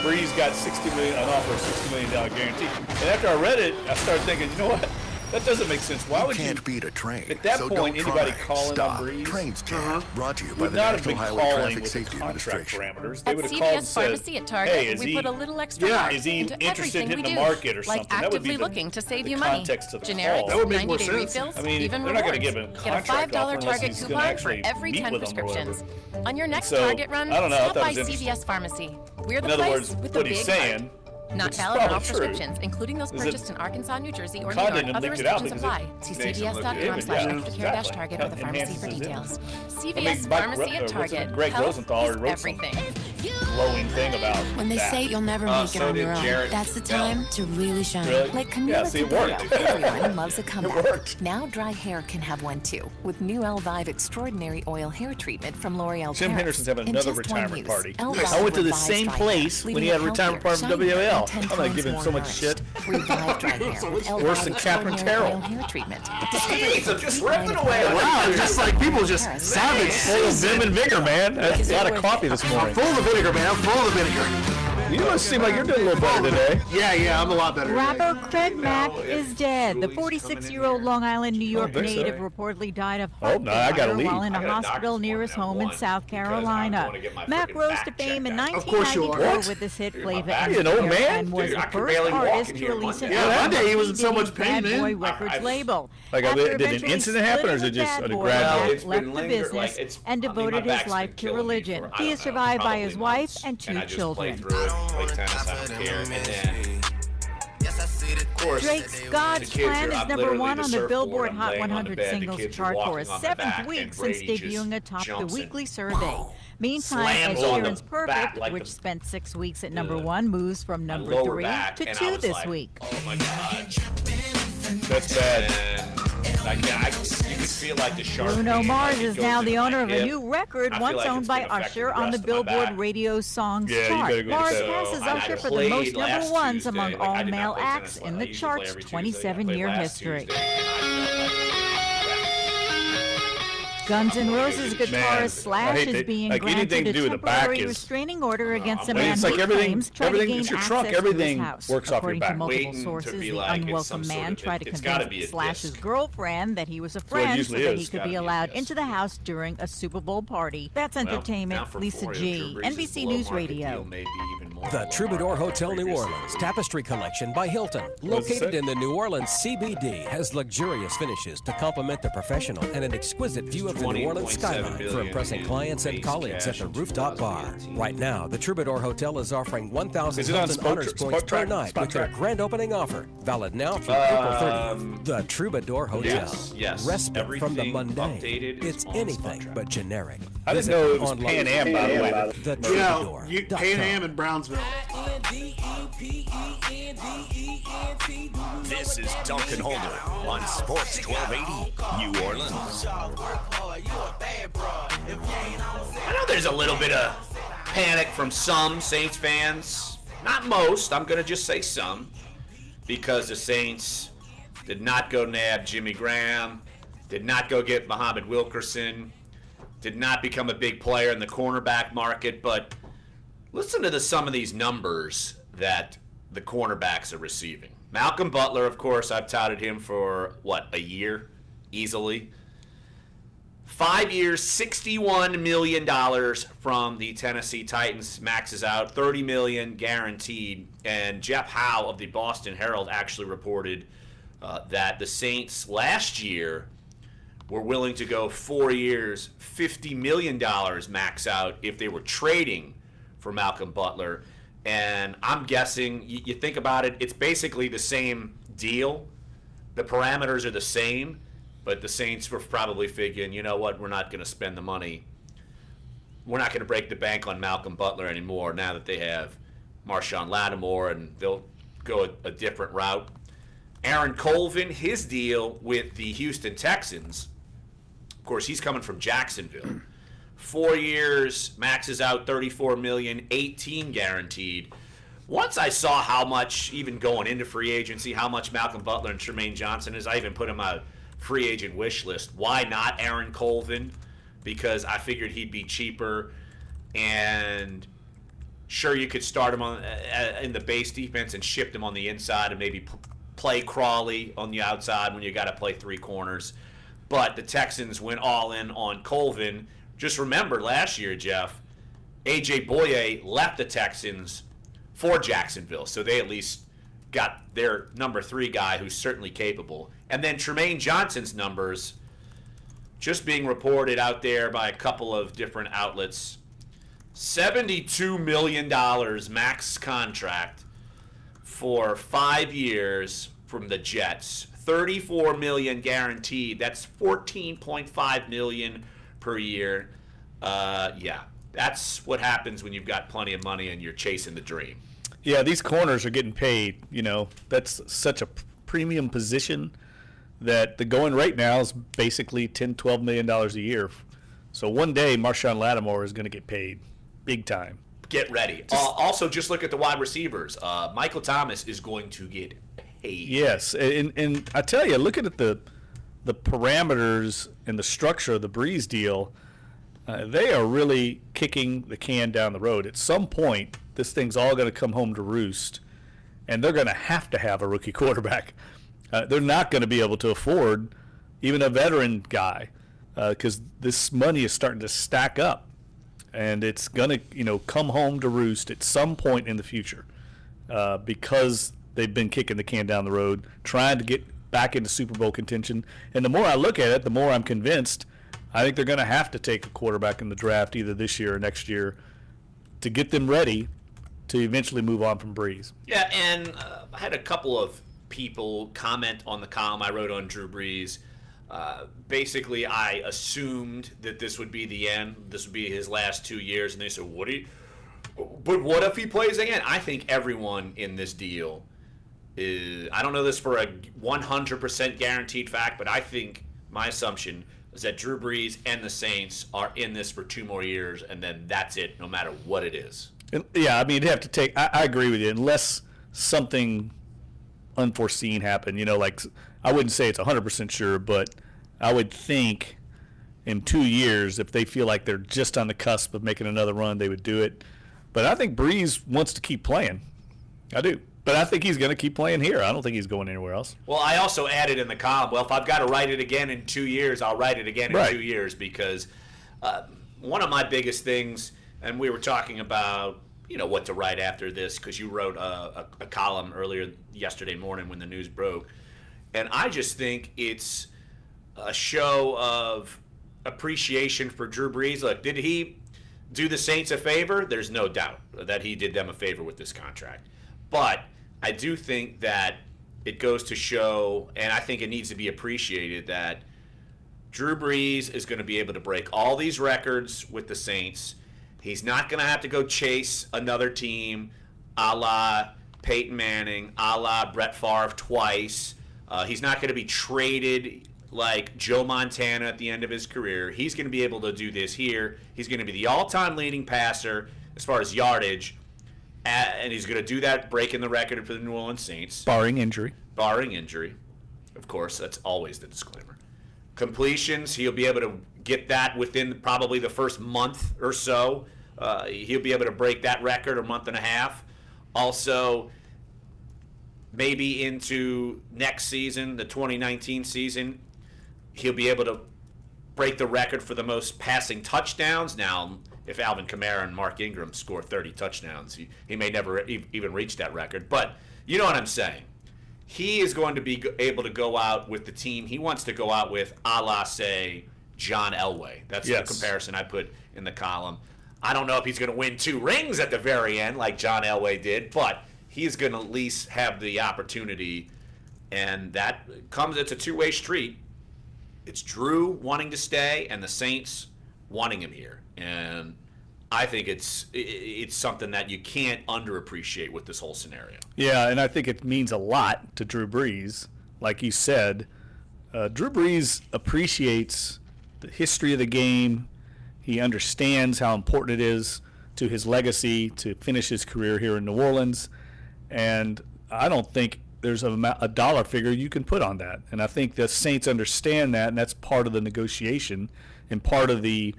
Brees got an offer of $60 million guarantee. And after I read it, I started thinking, you know what? That doesn't make sense. Why would you? Can't beat a train. At that point, anybody calling on Brees Trains can't. Brought to you by would the not have National been Highway calling Traffic with Safety the contract Administration. parameters. They At would have called and CVS said, Pharmacy at Target, hey, we put a little extra is he into interested in everything we hitting do, the market or like something? That would be actively looking to save the you money. context of the Generics, call. That would make more 90-day sense. refills, I mean, even they're not rewards. going to give him a Get a contract offer $5 unless Target he's gonna coupon for actually every meet 10 with them or whatever. prescriptions. On your next So, Target run, I don't know, I stop thought by it was interesting. CVS Pharmacy. We're the In other place words, with the what big he's heart. saying, Not it's valid on all probably true. prescriptions, including those Is it- purchased in Arkansas, New Jersey, or New Condon York. and Other leaked it out restrictions because apply. See makes him look good. cvs.com/aftercare-target or the pharmacy Enhances for his details. image. CVS Pharmacy at Target. Greg Health Rosenthal is wrote some everything. glowing thing about When they that. say you'll never make it on your own, Jared that's the Bell. time to really shine. Really? Like Yeah, Camila see, it Cabello. worked. Everyone loves a comeback. worked. Now dry hair can have one too, with new Elvive Extraordinary Oil Hair Treatment from L'Oreal Jim Paris. Henderson's having In another just one retirement use, party. Elvive I went to the revives same dry place hair, when he had a leaving retirement healthier, party from shinier, WL. and 10 I'm going to give him times so more much shit. Revive dry hair with Elvive Worse than Catherine Extraordinary Terrell. Oil Hair Treatment. Jeez, I'm just ripping away. Wow, just like people just savage. Full of vim and vigor, man. That's a lot of coffee this morning. I'm full of vinegar, man. I'm full of vinegar. You must seem like you're doing a little better today. Yeah, I'm a lot better. Rapper Craig Mack is dead. The 46-year-old Long Island, New York native reportedly died of heart failure while in a hospital near his home in South Carolina. Mack rose to fame in 1994 with his hit Flavor and and was the first artist to release an album one day he was in so much pain, Bad Boy man. Records label. Like, After did an eventually incident happen, or is it splitting just with a Bad Boy, grab? Mack left the business and devoted his life to religion. He is survived by his wife and two children. Play tennis, I don't care. And then, of course, Drake's God's the kids Plan are is on number literally one the on the surfboard. Billboard I'm Hot laying on the 100 bed, the singles kids are chart for a walking on my seventh back, week and since Brady just debuting atop the jumps weekly and survey. Meantime, Ed slams on the Sheeran's back Perfect, like which the- spent 6 weeks at number one, moves from number lower 3 back, to and I 2 was this like, week. Oh my God. That's bad. And you could feel like the sharp Bruno pain, Mars like it is goes now in the my owner of a hip. new record I feel once like owned it's by gonna affect Usher the on the rest of my Billboard back. Radio Songs Yeah, you chart. gotta go Mars get that. passes I Usher for the played most number last ones Tuesday. among Like, all I did not male play acts tennis, in I the usually play chart's every Tuesday. I played 27-year last history. Tuesday, and I felt like Guns N' Roses guitarist Man, Slash I hate is that- being like, anything granted to a do with the back temporary is- restraining order against a I mean, man it's who like everything- claims tried to everything- gain it's your access trunk, to his everything house. works off your According back. to multiple Waiting to sources, be the like, it's unwelcome some sort man of- tried to it's gotta be convince a Slash's disc. girlfriend that he was a what it friend so usually that is. he It's could gotta be be a allowed disc. into the house during a Super Bowl party. That's Well, entertainment. now for Lisa 4, G, Drew Brees' NBC below News market Radio. deal may be even more The below Troubadour market Hotel than New previously. Orleans Tapestry Collection by Hilton, What's it located say? in the New Orleans CBD, has luxurious finishes to complement the professional and an exquisite view of the New Orleans skyline for impressing clients and colleagues at the rooftop bar. Right now, the Troubadour Hotel is offering 1,000 Is it on Hilton Spoke Honors Tra- points Spoke per Track? night Spot with their Track? grand opening offer, valid now through April 30th. The Troubadour Hotel. Yes. Respite from the Everything mundane. updated is It's on anything Spot but generic. I didn't Visit know it was online Pan Am, by the way. The You know, Troubadour.com. Pan Am in Brownsville. This is Duncan Holder on Sports 1280 New Orleans. I know there's a little bit of panic from some Saints fans. Not most. I'm going to just say some. Because the Saints did not go nab Jimmy Graham, did not go get Muhammad Wilkerson, did not become a big player in the cornerback market. But listen to some of these numbers that the cornerbacks are receiving. Malcolm Butler, of course, I've touted him for, a year? Easily. 5 years, $61 million from the Tennessee Titans. Maxes out, $30 million guaranteed. And Jeff Howe of the Boston Herald actually reported that the Saints last year were willing to go 4 years, $50 million max out if they were trading for Malcolm Butler. And I'm guessing, you think about it, it's basically the same deal. The parameters are the same, but the Saints were probably figuring, you know what, we're not going to spend the money. We're not going to break the bank on Malcolm Butler anymore now that they have Marshawn Lattimore, and they'll go a different route. Aaron Colvin, his deal with the Houston Texans, of course, he's coming from Jacksonville. 4 years, maxes out $34 million, 18 guaranteed. Once I saw how much, even going into free agency, how much Malcolm Butler and Tremaine Johnson is, I even put him on a free agent wish list. Why not Aaron Colvin? Because I figured he'd be cheaper, and sure, you could start him in the base defense and shift him on the inside and maybe play Crawley on the outside when you got to play three corners. But the Texans went all in on Colvin. Just remember last year, Jeff, A.J. Boye left the Texans for Jacksonville, so they at least got their number 3 guy who's certainly capable. And then Tremaine Johnson's numbers, just being reported out there by a couple of different outlets, $72 million max contract for 5 years from the Jets. $34 million guaranteed. That's $14.5 million per year. Yeah, that's what happens when you've got plenty of money and you're chasing the dream. Yeah, these corners are getting paid. You know, that's such a premium position that the going rate now is basically $10, $12 million a year. So one day, Marshawn Lattimore is going to get paid big time. Get ready. Also, just look at the wide receivers. Michael Thomas is going to get paid. Yes, and I tell you, looking at the parameters and the structure of the Brees deal, they are really kicking the can down the road. At some point, this thing's all going to come home to roost, and they're going to have a rookie quarterback. They're not going to be able to afford even a veteran guy because this money is starting to stack up, and it's going to come home to roost at some point in the future because they've been kicking the can down the road, trying to get back into Super Bowl contention. And the more I look at it, the more I'm convinced I think they're going to have to take a quarterback in the draft either this year or next year to get them ready to eventually move on from Brees. Yeah, and I had a couple of people comment on the column I wrote on Drew Brees. Basically, I assumed that this would be the end. This would be his last 2 years, and they said, but what if he plays again? I think everyone in this deal is, I don't know this for a 100% guaranteed fact, but I think my assumption is that Drew Brees and the Saints are in this for 2 more years, and then that's it, no matter what it is. Yeah, I mean, you'd have to take, I agree with you, unless something unforeseen happened. Like, I wouldn't say it's 100% sure, but I would think in 2 years, if they feel like they're just on the cusp of making another run, they would do it. But I think Brees wants to keep playing. I do. But I think he's going to keep playing here. I don't think he's going anywhere else. Well, I also added in the column, well, if I've got to write it again in 2 years, I'll write it again in 2 years, because one of my biggest things, and we were talking about, what to write after this, because you wrote a column earlier yesterday morning when the news broke, and I just think it's a show of appreciation for Drew Brees. Look, did he do the Saints a favor? There's no doubt that he did them a favor with this contract. But I do think that it goes to show, and I think it needs to be appreciated, that Drew Brees is going to be able to break all these records with the Saints. He's not going to have to go chase another team a la Peyton Manning, a la Brett Favre twice. He's not going to be traded like Joe Montana at the end of his career. He's going to be able to do this here. He's going to be the all-time leading passer as far as yardage, and he's going to do that breaking the record for the New Orleans Saints. Barring injury. Barring injury. Of course, that's always the disclaimer. Completions, he'll be able to get that within probably the first month or so. He'll be able to break that record, a month and a half. Also, maybe into next season, the 2019 season, he'll be able to break the record for the most passing touchdowns. Now, if Alvin Kamara and Mark Ingram score 30 touchdowns, he may never even reach that record. But you know what I'm saying. He is going to be able to go out with the team he wants to go out with, a la, say, John Elway. That's the comparison I put in the column. I don't know if he's going to win 2 rings at the very end like John Elway did, but he's going to at least have the opportunity, and that comes, it's a two-way street. It's Drew wanting to stay and the Saints wanting him here. And I think it's something that you can't underappreciate with this whole scenario. Yeah, and I think it means a lot to Drew Brees. Like you said, Drew Brees appreciates the history of the game. He understands how important it is to his legacy to finish his career here in New Orleans. And I don't think there's a dollar figure you can put on that. And I think the Saints understand that, and that's part of the negotiation and part of the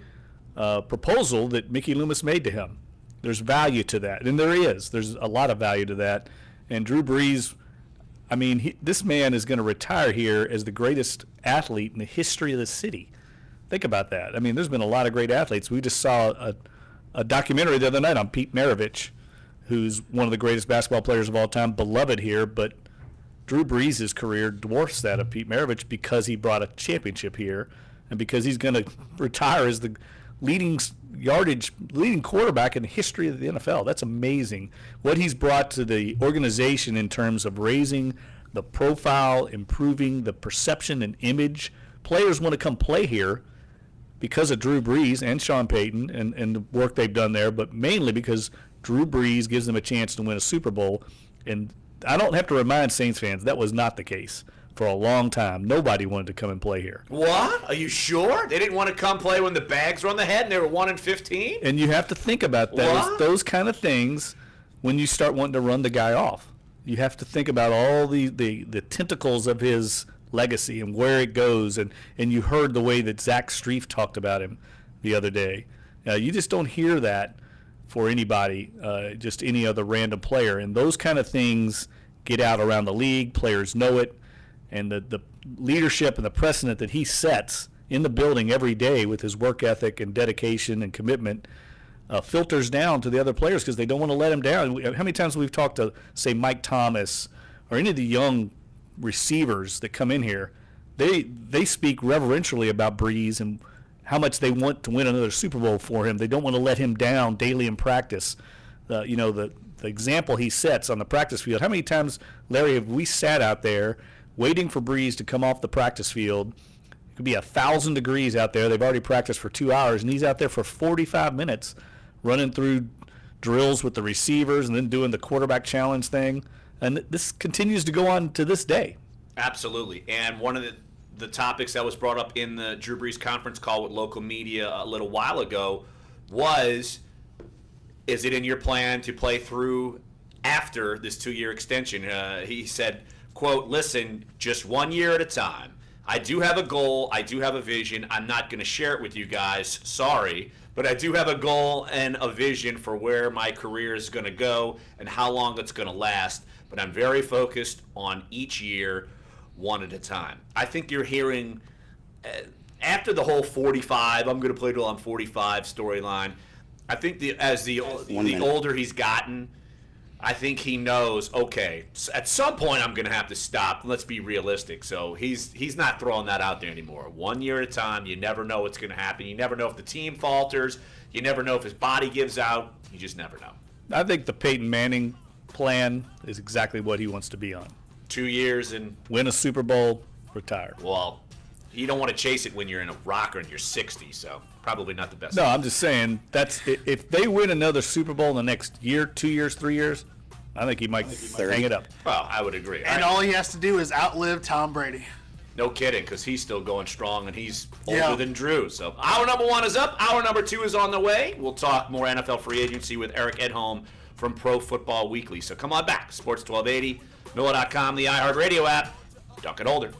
proposal that Mickey Loomis made to him. There's value to that, and there's a lot of value to that. And Drew Brees, I mean, this man is going to retire here as the greatest athlete in the history of the city. Think about that. I mean, there's been a lot of great athletes. We just saw a documentary the other night on Pete Maravich, who's one of the greatest basketball players of all time, beloved here, but Drew Brees' career dwarfs that of Pete Maravich because he brought a championship here and because he's going to retire as the leading quarterback in the history of the NFL. That's amazing. What he's brought to the organization in terms of raising the profile, improving the perception and image. Players want to come play here because of Drew Brees and Sean Payton and the work they've done there, but mainly because Drew Brees gives them a chance to win a Super Bowl. And I don't have to remind Saints fans that was not the case for a long time. Nobody wanted to come and play here. What? Are you sure? They didn't want to come play when the bags were on the head and they were 1-15? And you have to think about that. Those kind of things when you start wanting to run the guy off. You have to think about all the tentacles of his legacy and where it goes. And you heard the way that Zach Strief talked about him the other day. You just don't hear that for anybody, just any other random player. And those kind of things get out around the league. Players know it. And the leadership and the precedent that he sets in the building every day with his work ethic and dedication and commitment filters down to the other players because they don't want to let him down. How many times we've talked to, say, Mike Thomas or any of the young receivers that come in here, they speak reverentially about Brees and how much they want to win another Super Bowl for him. They don't want to let him down daily in practice. The example he sets on the practice field. How many times, Larry, have we sat out there waiting for Brees to come off the practice field? It could be 1,000 degrees out there. They've already practiced for 2 hours, and he's out there for 45 minutes running through drills with the receivers and then doing the quarterback challenge thing. And this continues to go on to this day. Absolutely. And one of the topics that was brought up in the Drew Brees conference call with local media a little while ago was, is it in your plan to play through after this 2-year extension? He said, quote, listen, just 1 year at a time. I do have a goal. I do have a vision. I'm not going to share it with you guys. Sorry. But I do have a goal and a vision for where my career is going to go and how long it's going to last. But I'm very focused on each year, one at a time. I think you're hearing, after the whole 45, I'm going to play till I'm 45 storyline, I think as the older he's gotten, I think he knows, okay, at some point I'm going to have to stop. Let's be realistic. So he's not throwing that out there anymore. 1 year at a time. You never know what's going to happen. You never know if the team falters. You never know if his body gives out. You just never know. I think the Peyton Manning plan is exactly what he wants to be on. 2 years and win a Super Bowl, retire. Well, you don't want to chase it when you're in a rocker and you're 60, so probably not the best. No, I'm just saying that's if they win another Super Bowl in the next year, 2 years, 3 years, I think he might hang it up. Well, I would agree. And all he has to do is outlive Tom Brady. No kidding, because he's still going strong and he's older than Drew. So hour number 1 is up. Hour number 2 is on the way. We'll talk more NFL free agency with Eric Edholm from Pro Football Weekly. So come on back. Sports 1280, NOLA.com, the iHeartRadio app. Dunc and Holder.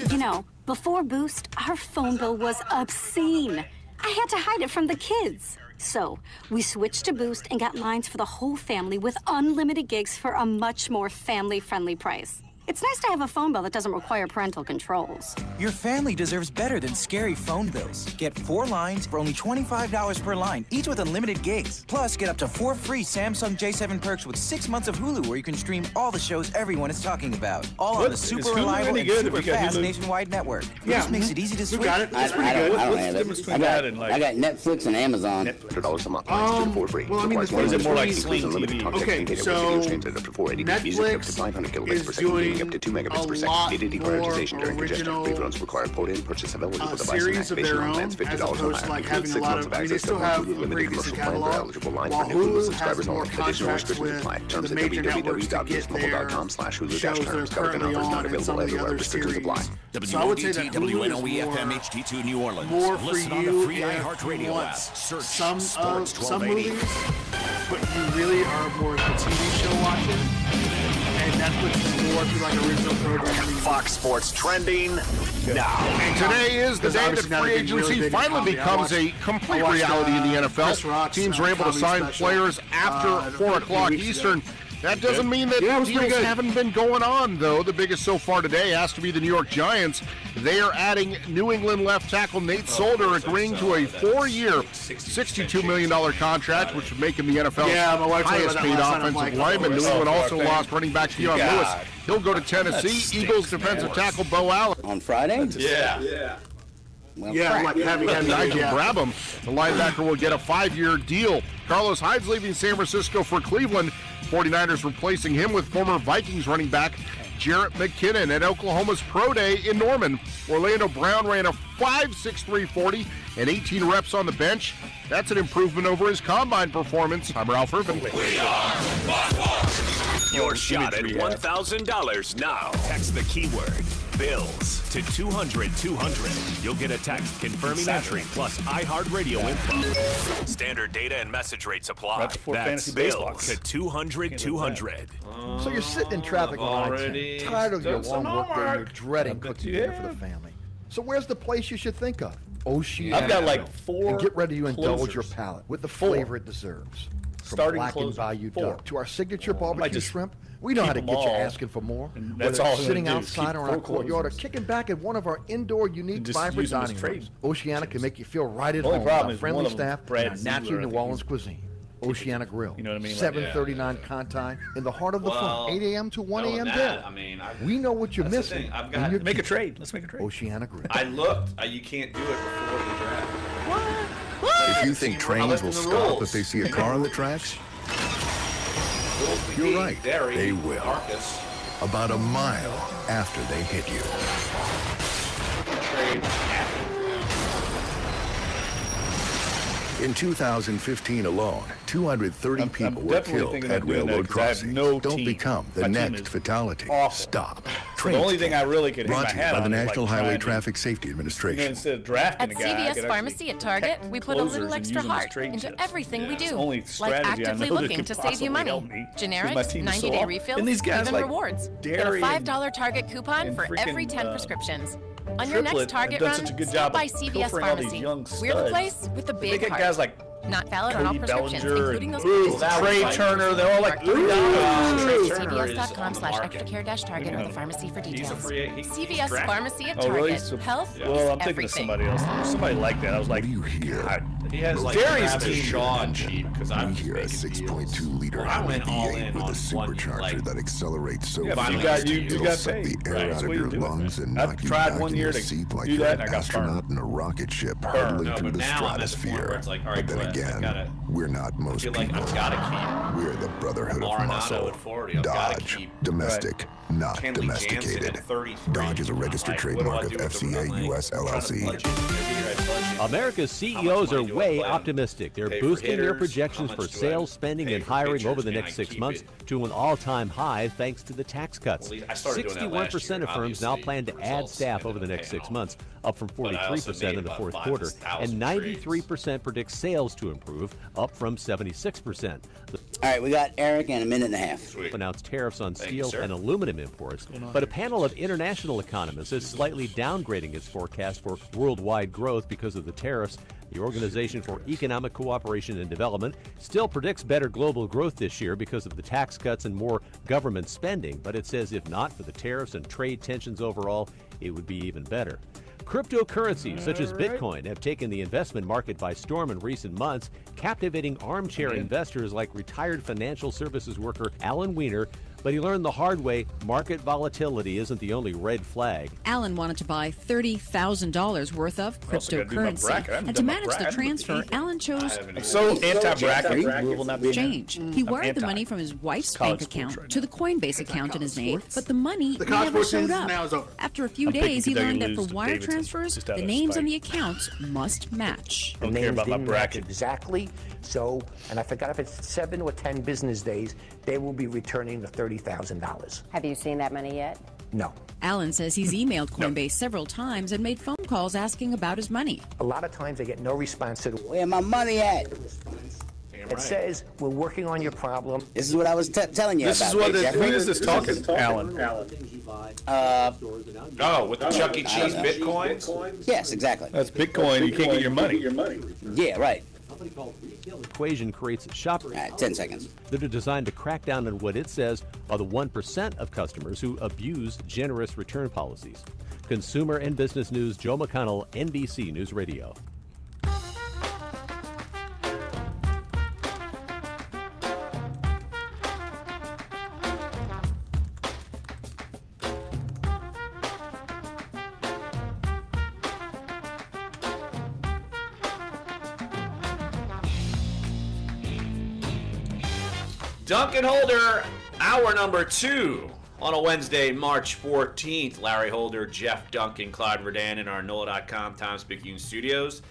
You know, before Boost, our phone bill was obscene. I had to hide it from the kids. So we switched to Boost and got lines for the whole family with unlimited gigs for a much more family-friendly price. It's nice to have a phone bill that doesn't require parental controls. Your family deserves better than scary phone bills. Get 4 lines for only $25 per line, each with unlimited gigs. Plus, get up to 4 free Samsung J7 perks with 6 months of Hulu, where you can stream all the shows everyone is talking about. All on the super reliable and super fast nationwide network. This makes it easy to switch. I don't have it. I got Netflix and Amazon. $100 a month. For free. Well, I mean, is it more like Sling TV? Okay, so Netflix is doing up to 2 megabits per a second. lot DDD more prioritization during congestion. original Free phones require port-in purchase of eligible device series of their own, as opposed to like having a lot of. I mean, they still have a pretty decent catalog. While Hulu has more contracts with the major networks to get their shows that are currently on and some of the other series. So I would say that Hulu is more for you if you want some movies, but you really are more of a TV show watching. And Netflix is more to like original programming. Fox Sports trending now. And today is the day that free agency finally becomes a complete reality in the NFL. Teams are able to sign players after 4 o'clock Eastern. That doesn't mean that deals haven't been going on, though. The biggest so far today has to be the New York Giants. They are adding New England left tackle Nate Solder, agreeing to a 4-year, $62 million contract, which would make him the NFL's highest paid offensive lineman. New England also lost running back Deion Lewis. He'll go to Tennessee. Eagles defensive tackle Bo Allen. On Friday? Yeah. Well, like Nigel Brabham, the linebacker, will get a 5-year deal. Carlos Hyde's leaving San Francisco for Cleveland. 49ers replacing him with former Vikings running back Jarrett McKinnon at Oklahoma's Pro Day in Norman. Orlando Brown ran a 5.63 40 and 18 reps on the bench. That's an improvement over his combine performance. I'm Ralph Irvin. Your shot at $1,000 now. Text the keyword Bills to 200-200. You'll get a text confirming entry plus iHeartRadio info. Standard data and message rates apply. That's Bills to 200-200. So you're sitting in traffic on I-10, tired of your long work day and you're dreading cooking dinner for the family. So where's the place you should think of? Oceana. I've got like 4. And get ready to indulge your palate with the flavor it deserves. From Starting black and Bayou Duck to our signature barbecue shrimp, we know how to get you asking for more. That's Whether all sitting outside or in our courtyard or kicking back at one of our indoor, unique, vibrant dining rooms, Oceana can make you feel right at home with our friendly staff and our naturally New Orleans cuisine. Oceana Grill, you know what I mean? 739 Conti, in the heart of the fun, 8 a.m. to 1 a.m. day. We know what you're missing. I've got to make a trade. Let's make a trade. Oceana Grill. I looked. You can't do it before the draft. What? If you think trains will stop if they see a car on the tracks, you're right. They will. About a mile after they hit you. In 2015 alone, 230 people were killed at railroad crossings. Don't become the next fatality. Stop. The only thing I really could hang my hat on by the National like Highway Traffic Safety Administration. Instead of drafting At CVS Pharmacy at Target, we put a little extra heart into everything we do, like actively looking to save you money. Generics, 90-day refills, even rewards. Get a $5 Target coupon for every 10 prescriptions. On your next Target run, stop by CVS Pharmacy. We're the place with the big heart. Guys like not valid on all prescriptions, including those Trey Turner. They're all like $3. CVS.com/extracare-target or the pharmacy for details. CVS Pharmacy at Target. Really? Health well, I'm is thinking everything. of somebody else. Somebody like that. I was like, God. He has like Darius team. Sean cheap because I'm here a 6.2-liter V8 with a supercharger that accelerates so fast. You got paid. The air out of your lungs and I knock you tried back 1 in year your to seat like do you're that, an and I got astronaut in a rocket ship hurtling through the stratosphere. But then again, we're not most people. We're the brotherhood of muscle. Dodge, domestic, not domesticated. Dodge is a registered trademark of FCA US LLC. America's CEOs are way optimistic. They're boosting their projections for sales, spending, and hiring over the next 6 months to an all-time high thanks to the tax cuts. 61% of firms now plan to add staff over the next 6 months, up from 43% in the fourth quarter, and 93% predict sales to improve, up from 76%. All right, we got Eric in a minute and a half. Sweet. Announced tariffs on steel and aluminum imports, but a panel of international economists is slightly downgrading its forecast for worldwide growth because of the tariffs. The Organization for Economic Cooperation and Development still predicts better global growth this year because of the tax cuts and more government spending, but it says if not for the tariffs and trade tensions overall, it would be even better. Cryptocurrencies such as Bitcoin have taken the investment market by storm in recent months, captivating armchair investors like retired financial services worker Alan Weiner. But he learned the hard way, market volatility isn't the only red flag. Alan wanted to buy $30,000 worth of cryptocurrency. And to manage the transfer, Alan chose exchange. He wired the money from his wife's bank account to the Coinbase account in his name, but the money never showed up. After a few days, he learned that for wire transfers, the names on the accounts must match. The names didn't match exactly, so, and I forgot if it's 7 or 10 business days, they will be returning the $30,000. Have you seen that money yet? No. Alan says he's emailed Coinbase several times and made phone calls asking about his money. A lot of times I get no response to the Where my money at? It says, we're working on your problem. This is what I was telling you about. Who is this talking? Alan. With the Chuck E. Cheese Bitcoins? Yes, exactly. That's Bitcoin. You can't get your money. Yeah, right. Equation creates shoppers. 10 seconds. That are designed to crack down on what it says are the 1% of customers who abuse generous return policies. Consumer and Business News, Joe McConnell, NBC News Radio. Dunc and Holder, hour number 2 on a Wednesday, March 14th. Larry Holder, Jeff Duncan, Clyde Verdun in our NOLA.com Times Picayune studios.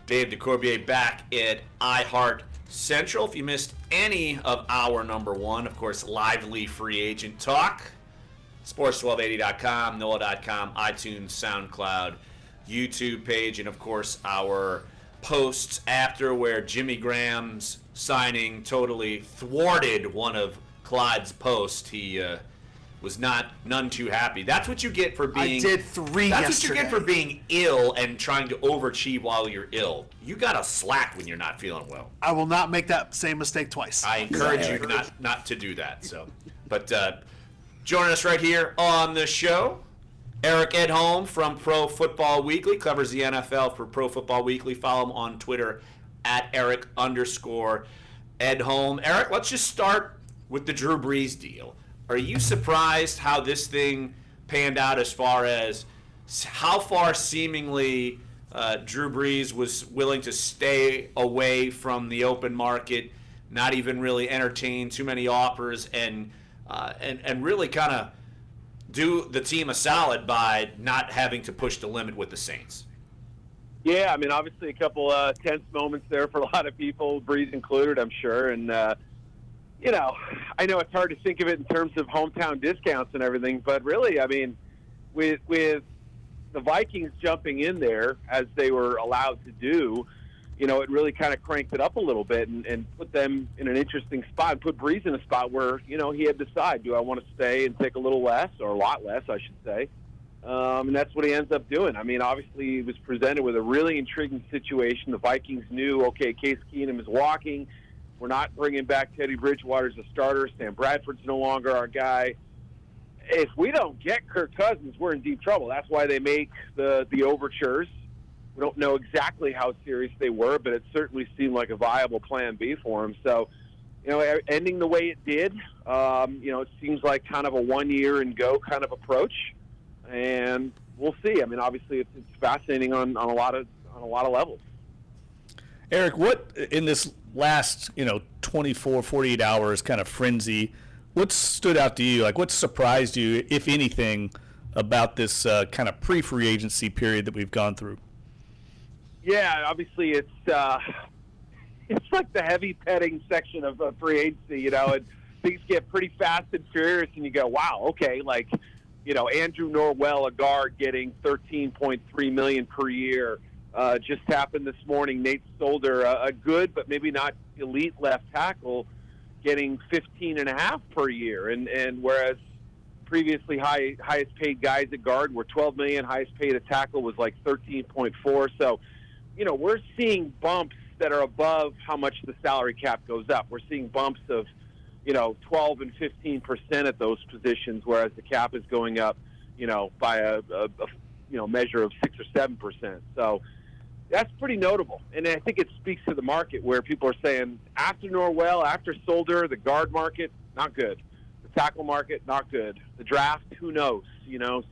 Dave DeCorbier back at iHeart Central. If you missed any of hour number 1, of course, lively free agent talk. Sports1280.com, NOLA.com, iTunes, SoundCloud, YouTube page, and of course our posts after where Jimmy Graham's signing totally thwarted one of Clyde's posts. He was none too happy. That's what you get for being. I did 3 That's yesterday. what you get for being ill and trying to overachieve while you're ill. You gotta slack when you're not feeling well. I will not make that same mistake twice. I encourage you not to do that. So, but joining us right here on the show, Eric Edholm from Pro Football Weekly, covers the NFL for Pro Football Weekly. Follow him on Twitter at Eric_Edholm. Eric, let's just start with the Drew Brees deal. Are you surprised how this thing panned out as far as how far seemingly Drew Brees was willing to stay away from the open market, not even really entertain too many offers, and really kind of do the team a solid by not having to push the limit with the Saints? Yeah, I mean, obviously a couple tense moments there for a lot of people, Brees included, I'm sure. And, you know, I know it's hard to think of it in terms of hometown discounts and everything, but really, I mean, with the Vikings jumping in there as they were allowed to do, you know, it really kind of cranked it up a little bit and put them in an interesting spot, put Brees in a spot where, you know, he had to decide, do I want to stay and take a little less, or a lot less, I should say. And that's what he ends up doing. I mean, obviously he was presented with a really intriguing situation. The Vikings knew, okay, Case Keenum is walking. We're not bringing back Teddy Bridgewater as a starter. Sam Bradford's no longer our guy. If we don't get Kirk Cousins, we're in deep trouble. That's why they make the overtures. We don't know exactly how serious they were, but it certainly seemed like a viable plan B for him. So, you know, ending the way it did, you know, it seems like kind of a one-year-and-go kind of approach. And we'll see. I mean, obviously, it's fascinating on a lot of levels. Eric, what in this last 24, 48 hours kind of frenzy, what stood out to you? Like, what surprised you, if anything, about this kind of pre-free agency period that we've gone through? Yeah, obviously, it's like the heavy petting section of free agency. You know, and things get pretty fast and furious, and you go, wow, okay, like. You know, Andrew Norwell, a guard, getting $13.3 million per year. Just happened this morning. Nate Solder, a good but maybe not elite left tackle, getting 15.5 per year, and whereas previously highest paid guys at guard were 12 million, highest paid at tackle was like 13.4. So, we're seeing bumps that are above how much the salary cap goes up. We're seeing bumps of 12 and 15% at those positions, whereas the cap is going up, by a measure of 6 or 7%. So that's pretty notable. And I think it speaks to the market where people are saying after Norwell, after Solder, the guard market, not good. The tackle market, not good. The draft, who knows,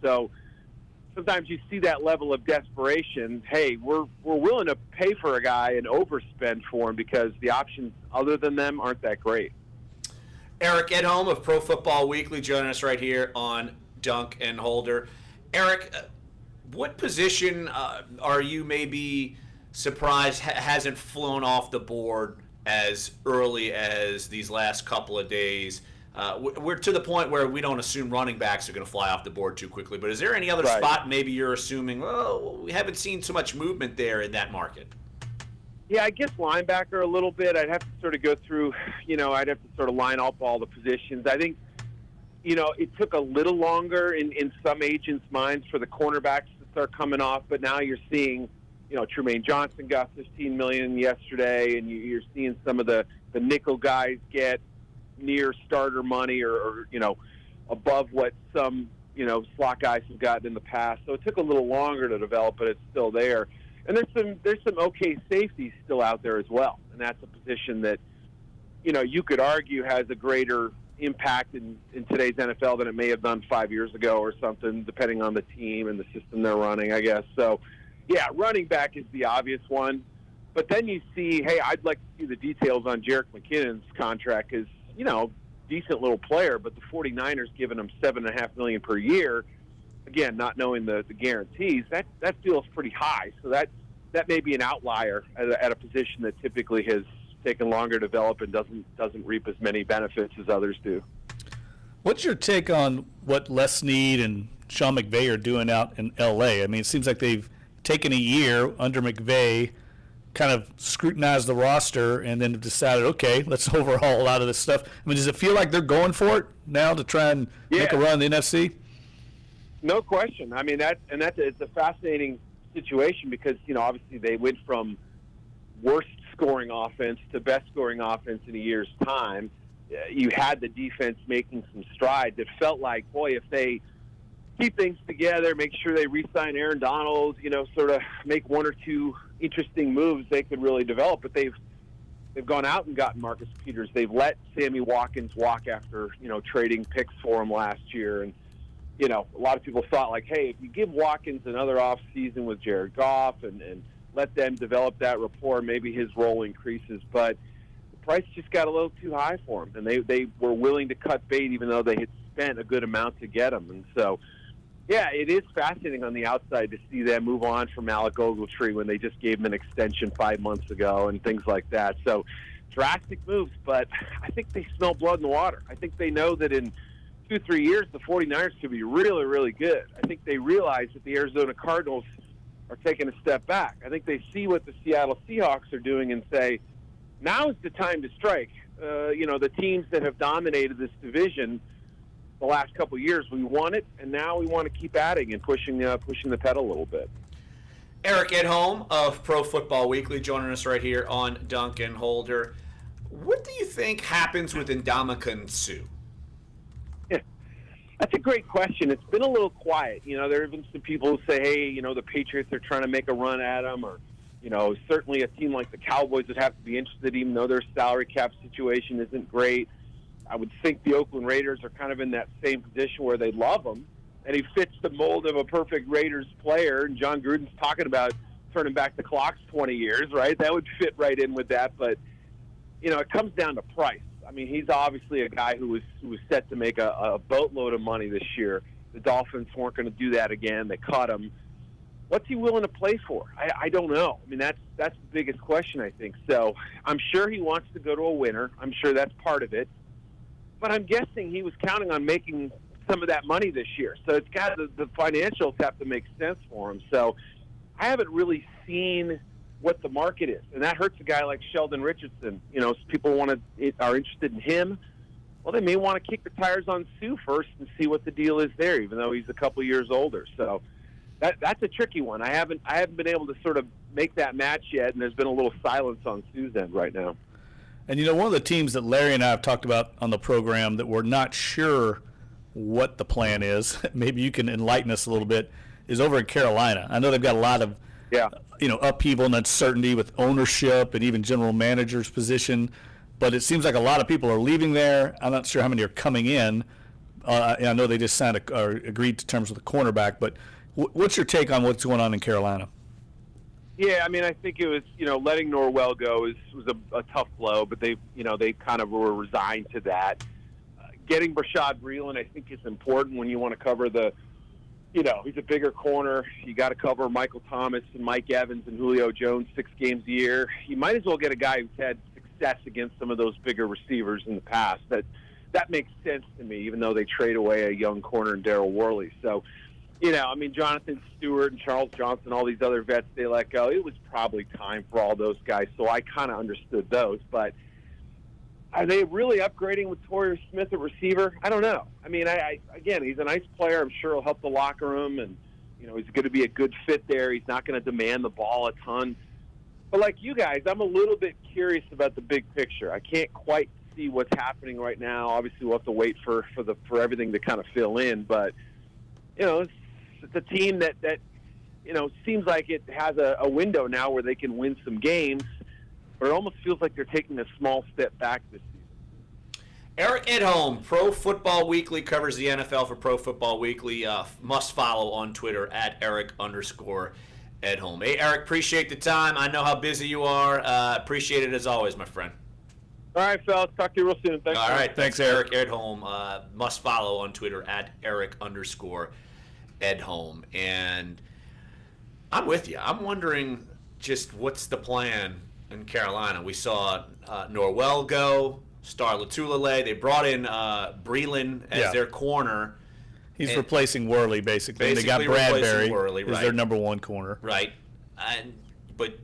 So sometimes you see that level of desperation. Hey, we're willing to pay for a guy and overspend for him because the options other than them aren't that great. Eric Edholm of Pro Football Weekly joining us right here on Dunc and Holder. Eric, what position are you maybe surprised hasn't flown off the board as early as these last couple of days? We're to the point where we don't assume running backs are going to fly off the board too quickly, but is there any other spot maybe you're assuming, we haven't seen so much movement there in that market? Yeah, I guess linebacker a little bit. I'd have to sort of go through, I'd have to sort of line up all the positions. I think, it took a little longer in some agents' minds for the cornerbacks to start coming off, but now you're seeing, Trumaine Johnson got $15 million yesterday, and you're seeing some of the nickel guys get near starter money or above what some, slot guys have gotten in the past. So it took a little longer to develop, but it's still there. And there's some okay safeties still out there as well. And that's a position that, you could argue has a greater impact in today's NFL than it may have done 5 years ago or something, depending on the team and the system they're running, I guess. So, yeah, running back is the obvious one. But then you see, hey, I'd like to see the details on Jerick McKinnon's contract because, decent little player, but the 49ers giving him $7.5 million per year, again, not knowing the guarantees, that feels pretty high. So that may be an outlier at a position that typically has taken longer to develop and doesn't reap as many benefits as others do. What's your take on what Les Snead and Sean McVay are doing out in L.A.? I mean, it seems like they've taken a year under McVay, kind of scrutinized the roster, and then decided, okay, let's overhaul a lot of this stuff. I mean, does it feel like they're going for it now to try and make a run in the NFC? No question. I mean, it's a fascinating situation because, obviously they went from worst scoring offense to best scoring offense in a year's time. You had the defense making some strides. It felt like, boy, if they keep things together, make sure they re-sign Aaron Donald, sort of make one or two interesting moves, they could really develop. But they've gone out and gotten Marcus Peters. They've let Sammy Watkins walk after, trading picks for him last year. And, a lot of people thought like, hey, if you give Watkins another off season with Jared Goff and let them develop that rapport, maybe his role increases. But the price just got a little too high for him, and they were willing to cut bait even though they had spent a good amount to get him. And so, yeah, it is fascinating on the outside to see them move on from Alec Ogletree when they just gave him an extension 5 months ago and things like that. So drastic moves, but I think they smell blood in the water. I think they know that in 2-3 years the 49ers could be really, really good. I think they realize that the Arizona Cardinals are taking a step back. I think they see what the Seattle Seahawks are doing and say, now is the time to strike. The teams that have dominated this division the last couple of years, we won it, and now we want to keep adding and pushing the pedal a little bit. Eric Edholm of Pro Football Weekly joining us right here on Dunc and Holder. What do you think happens with Ndamukong Suh? That's a great question. It's been a little quiet. There have been some people who say, hey, the Patriots are trying to make a run at him, or, certainly a team like the Cowboys would have to be interested even though their salary cap situation isn't great. I would think the Oakland Raiders are kind of in that same position where they love him, and he fits the mold of a perfect Raiders player, and John Gruden's talking about turning back the clocks 20 years, right? That would fit right in with that, but, it comes down to price. I mean, he's obviously a guy who was set to make a boatload of money this year. The Dolphins weren't going to do that again. They caught him. What's he willing to play for? I don't know. I mean, that's the biggest question, I think. So I'm sure he wants to go to a winner. I'm sure that's part of it. But I'm guessing he was counting on making some of that money this year. So it's got the financials have to make sense for him. So I haven't really seen what the market is, and that hurts a guy like Sheldon Richardson. You know, people are interested in him. Well, they may want to kick the tires on Sue first and see what the deal is there, even though he's a couple years older. So that's a tricky one. I haven't been able to sort of make that match yet, and there's been a little silence on Sue's end right now. And, you know, one of the teams that Larry and I have talked about on the program that we're not sure what the plan is, maybe you can enlighten us a little bit, is over in Carolina. I know they've got a lot of upheaval and uncertainty with ownership and even general manager's position, but it seems like a lot of people are leaving there. I'm not sure how many are coming in. I know they just signed or agreed to terms with a cornerback, but what's your take on what's going on in Carolina? Yeah, I mean, I think it was, letting Norwell go was a tough blow, but they kind of were resigned to that. Getting Brashad Breeland, I think, is important when you want to cover he's a bigger corner. You got to cover Michael Thomas and Mike Evans and Julio Jones 6 games a year. You might as well get a guy who's had success against some of those bigger receivers in the past. That makes sense to me, even though they trade away a young corner in Darryl Worley. So, Jonathan Stewart and Charles Johnson, all these other vets they let go, it was probably time for all those guys. So I kind of understood those. But are they really upgrading with Torrey Smith at receiver? I don't know. I mean, again, he's a nice player. I'm sure he'll help the locker room, and he's going to be a good fit there. He's not going to demand the ball a ton. But like you guys, I'm a little bit curious about the big picture. I can't quite see what's happening right now. Obviously, we'll have to wait for everything to kind of fill in. But it's a team that seems like it has a window now where they can win some games. But it almost feels like they're taking a small step back this season. Eric Edholm, Pro Football Weekly, covers the NFL for Pro Football Weekly. Must follow on Twitter at Eric_Edholm. Hey, Eric, appreciate the time. I know how busy you are. Appreciate it as always, my friend. All right, fellas. Talk to you real soon. Thanks. All right. Thanks, Eric Edholm. Must follow on Twitter at Eric_Edholm. And I'm with you. I'm wondering just what's the plan in Carolina. We saw Norwell go, Star Lotulelei. They brought in Breeland as their corner. He's replacing Worley, basically. They got Bradbury as their number one corner. Right. But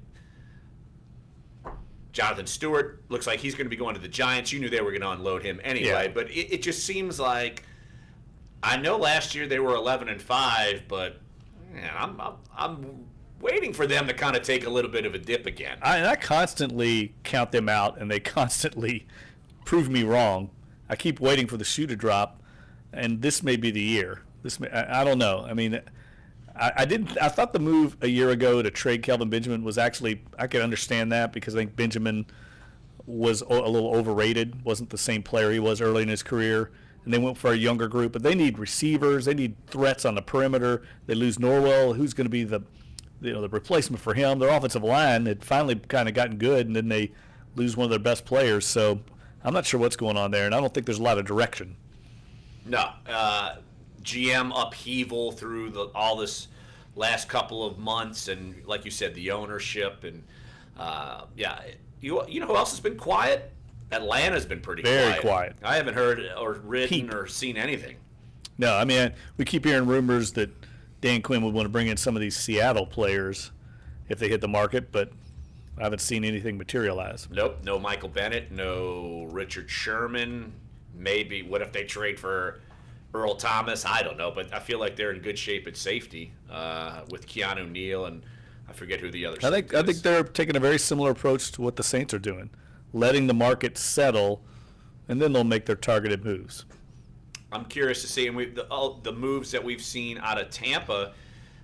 Jonathan Stewart looks like he's going to be going to the Giants. You knew they were going to unload him anyway. Yeah. But it just seems like, I know last year they were 11-5, but I'm waiting for them to kind of take a little bit of a dip again. I constantly count them out, and they constantly prove me wrong. I keep waiting for the shoe to drop, and this may be the year. I don't know. I mean, I thought the move a year ago to trade Kelvin Benjamin was actually, I could understand that because I think Benjamin was a little overrated, wasn't the same player he was early in his career. And they went for a younger group, but they need receivers. They need threats on the perimeter. They lose Norwell. Who's going to be the replacement for him? Their offensive line had finally kind of gotten good, and then they lose one of their best players. So I'm not sure what's going on there, and I don't think there's a lot of direction. No. GM upheaval through all this last couple of months, and like you said, the ownership. And, you know who else has been quiet? Atlanta's been pretty very quiet. I haven't heard or written or seen anything. No, I mean, we keep hearing rumors that Dan Quinn would want to bring in some of these Seattle players if they hit the market, but I haven't seen anything materialize. Nope, no Michael Bennett, no Richard Sherman. Maybe, what if they trade for Earl Thomas? I don't know, but I feel like they're in good shape at safety with Keanu Neal, and I forget who the other I think they're taking a very similar approach to what the Saints are doing, letting the market settle, and then they'll make their targeted moves. I'm curious to see, and the moves that we've seen out of Tampa,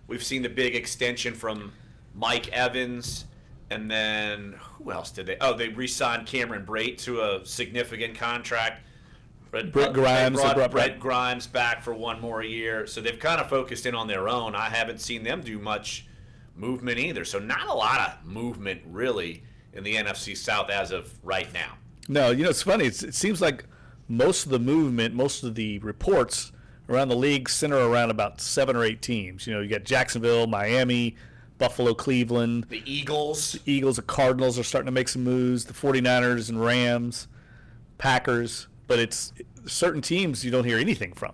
we've seen the big extension from Mike Evans, and then who else did they? Oh, they re-signed Cameron Brate to a significant contract. Brett Grimes. They brought Brett Grimes back for one more year, so they've kind of focused in on their own. I haven't seen them do much movement either, so not a lot of movement really in the NFC South as of right now. No, it's funny. It seems like most of the movement, most of the reports around the league center around about 7 or 8 teams. You got Jacksonville, Miami, Buffalo, Cleveland. The Eagles. The Cardinals are starting to make some moves. The 49ers and Rams, Packers. But it's certain teams you don't hear anything from.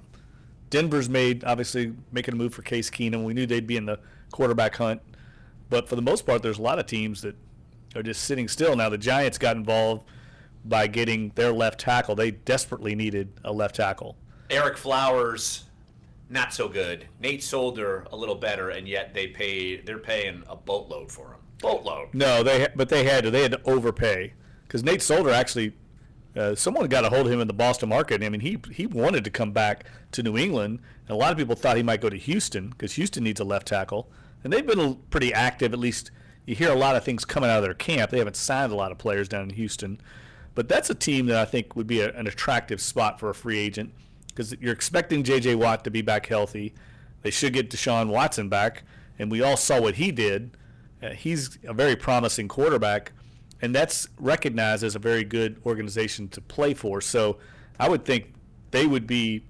Denver's obviously making a move for Case Keenum. We knew they'd be in the quarterback hunt. But for the most part, there's a lot of teams that are just sitting still. Now, the Giants got involved by getting their left tackle. They desperately needed a left tackle. Eric Flowers, not so good. Nate Solder, a little better, and yet they're paying a boatload for him. Boatload. No, they had to overpay because Nate Solder actually, someone got a hold of him in the Boston market. I mean, he wanted to come back to New England, and a lot of people thought he might go to Houston because Houston needs a left tackle, and they've been pretty active. At least you hear a lot of things coming out of their camp. They haven't signed a lot of players down in Houston, but that's a team that I think would be an attractive spot for a free agent because you're expecting J.J. Watt to be back healthy. They should get Deshaun Watson back, and we all saw what he did. He's a very promising quarterback, and that's recognized as a very good organization to play for. So I would think they would be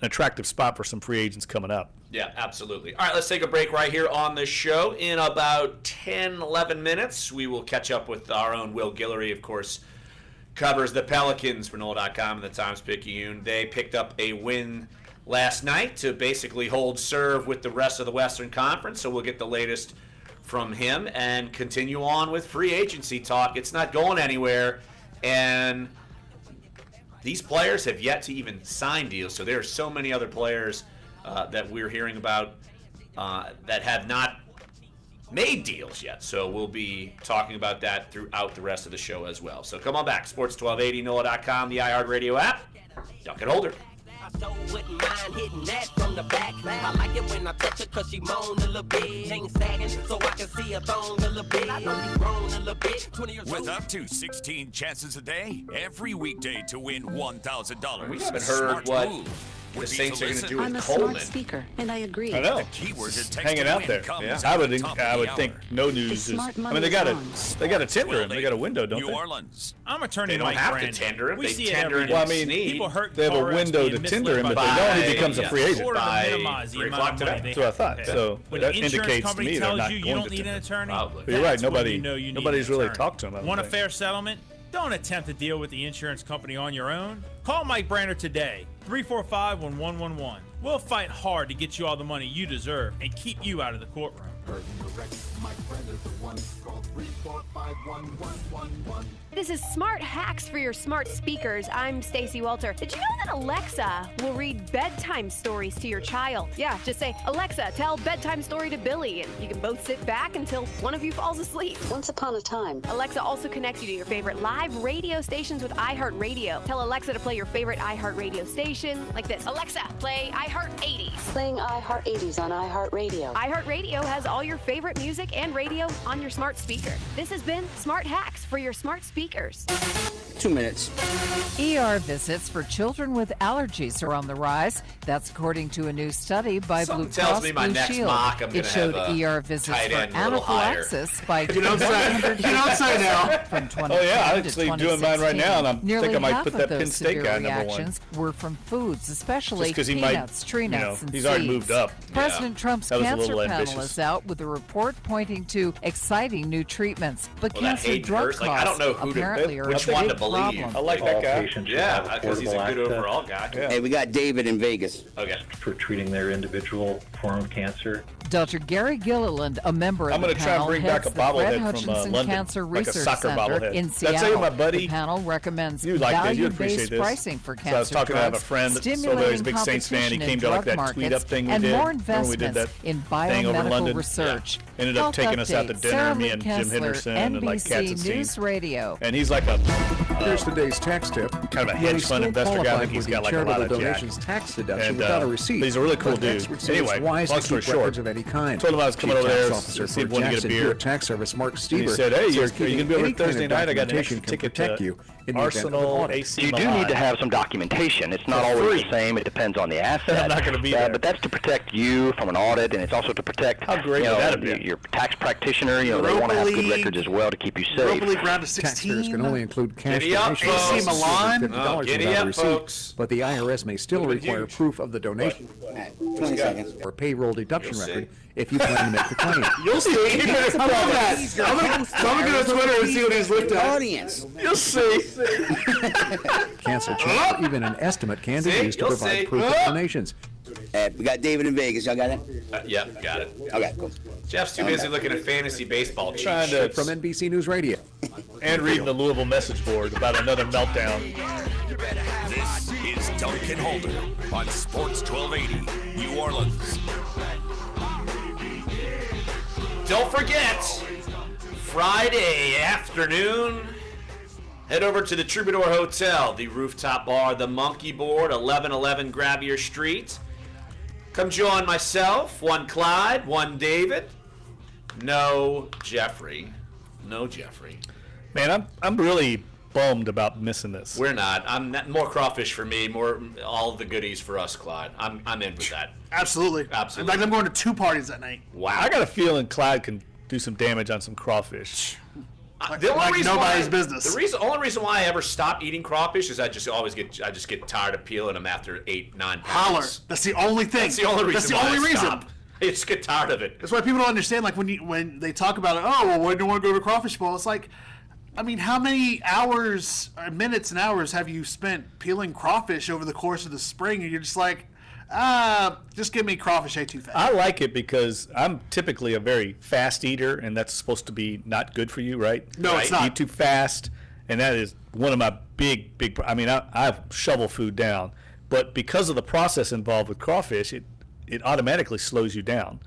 an attractive spot for some free agents coming up. Yeah, absolutely. All right, let's take a break right here on the show. In about 10, 11 minutes, we will catch up with our own Will Guillory, of course, covers the Pelicans for NOLA.com and the Times-Picayune. They picked up a win last night to basically hold serve with the rest of the Western Conference, so we'll get the latest from him and continue on with free agency talk. It's not going anywhere, and these players have yet to even sign deals. So there are so many other players that we're hearing about that have not made deals yet. So we'll be talking about that throughout the rest of the show as well. So come on back. Sports 1280, NOLA.com, the iHeartRadio app. Dunc and Holder. So wouldn't mind hitting that from the back. I like it when I touch her cause she moan a little bit. Ain't sagging so I can see her thong a little bit. I know she grown a little bit. 20 years with up to 16 chances a day, every weekday to win $1,000. We haven't heard what the Saints are going to do with Coleman. I'm a smart speaker, and I agree. I know. He's hanging out there. Yeah. I would think no news is. I mean, they got to tender him. They got a window, don't New they? Orleans. I'm attorney They don't Mike have Brandon. to tender him. We They see it tender every him. Well, I day. mean, People hurt they have a car reps window being to tender him, misled but they by- don't. He becomes a free agent. Order to by minimize the 3 amount o'clock of money today. they That's what I have to thought. pay. So When that the insurance indicates to company me they're tells not you going don't to need an tender. attorney, Probably. But you're right. that's when you know you need Nobody's an really attorney. talked to him about Want a it. fair settlement? Don't attempt to deal with the insurance company on your own. Call Mike Brander today, 345-1111. We'll fight hard to get you all the money you deserve and keep you out of the courtroom. This is Smart Hacks for your smart speakers. I'm Stacey Walter. Did you know that Alexa will read bedtime stories to your child? Yeah, just say, Alexa, tell bedtime story to Billy, and you can both sit back until one of you falls asleep. Once upon a time. Alexa also connects you to your favorite live radio stations with iHeartRadio. Tell Alexa to play your favorite iHeartRadio station like this. Alexa, play iHeart 80s. Playing iHeart 80s on iHeartRadio. iHeartRadio has all your favorite music and radio on your smart speaker. This has been Smart Hacks for your smart speakers. 2 minutes. ER visits for children with allergies are on the rise. That's according to a new study by Something Blue tells Cross me my Blue next Shield. mock I'm It gonna showed have a ER visits tight for end a little higher. anaphylaxis by You don't say. You don't say now. From 2010 Oh yeah, I'm to actually doing mine right now, and I Nearly think I might half put of that those Penn State severe guy number one. reactions were from foods, especially Just 'cause he might, peanuts, tree nuts, and he's already seeds. moved up. President Yeah. Trump's That was a cancer little panel ambitious. is out with a report pointing to exciting new treatments, but Well, that cancer Hayden drug Hurst, costs like, I don't know who to- apparently are which a one big to believe. problem. I like that guy. Yeah, because he's a good overall guy. Hey, we got David in Vegas. Okay. For treating their individual form of cancer. Dr. Gary Gilliland, a member I'm of the going to try and panel, bring back heads a the Fred bobblehead from Hutchinson London, Cancer like a Research soccer Center bobblehead. in Did I tell you Seattle. my buddy? The panel recommends You'd like that. You'd appreciate value-based this. pricing for So cancer I was talking to have a drugs, friend that sold stimulating a big Saints fan. He competition came in to like drug that tweet up markets, thing we and did. more Remember we did that investments in thing over in biomedical London? research. Yeah. Ended up Health taking us out to Update, dinner, Sarah me and Jim McKessler, Henderson, and like Cats and NBC News Scenes. Radio. And he's like a Here's today's tax tip. kind of a You may hedge fund still investor guy. I qualify think he's for got the like a lot charitable of jack. donations tax deduction And, without a receipt. he's a really cool But dude. experts say Anyway, it's wise long to story keep short, records of any kind. told him I was coming Chief over there Tax to Officer see if for we wanted to get a Jackson beer. Bureau Tax Service Mark Stever he said, "Hey, says you're going to be over any kind Thursday of night. I got an documentation extra can ticket protect to you in the event of an Arsenal audit. AC You do Milan." need to have some documentation. It's not For always free. the same. It depends on the asset. I'm not gonna be there. But that's to protect you from an audit, and it's also to protect How great would that have been? your tax practitioner. You know, they want to have good League. records as well to keep you Europa safe. League round of Taxpayers 16. can only include cash Giddy up, donations of folks. AC Milan. $50 Giddy without up, a receipt, folks. but the IRS may still Would've been require huge. proof of the donation 20 seconds. or payroll deduction You'll see. record if you plan to make the claim. You'll see. I love that. I'm gonna go to Twitter and see what he's looked at. Audience. You'll see. Cancel checks or even an estimate can be See? used to You'll provide see. proof of donations. We got David in Vegas. Y'all got it? Yep, got it. Okay, cool. Jeff's too busy looking at fantasy baseball. Trying to from NBC News Radio and reading the Louisville message board about another meltdown. This is Dunc and Holder on Sports 1280 New Orleans. Don't forget, Friday afternoon, head over to the Troubadour Hotel, the rooftop bar, the Monkey Board, 1111 Gravier Street. Come join myself, one Clyde, one David. No Jeffrey. Man, I'm really bummed about missing this. We're not. More crawfish for me, more all of the goodies for us, Clyde. I'm in with that. Absolutely. In fact, I'm going to 2 parties that night. Wow. I got a feeling Clyde can do some damage on some crawfish. The only reason nobody's business. The only reason why I ever stopped eating crawfish is I just get tired of peeling them after 8-9 pounds. Holler. That's the only thing. That's the only reason. That's the only reason. I just get tired of it. That's why people don't understand. Like when they talk about it, oh well, why do you want to go to a crawfish bowl? It's like, I mean, how many hours, minutes and hours have you spent peeling crawfish over the course of the spring? And you're just like, just give me crawfish ate too fast. I like it because I'm typically a very fast eater, and that's supposed to be not good for you, right? No, right? It's not. Eat too fast, and that is one of my big. I mean, I shovel food down, but because of the process involved with crawfish, it automatically slows you down,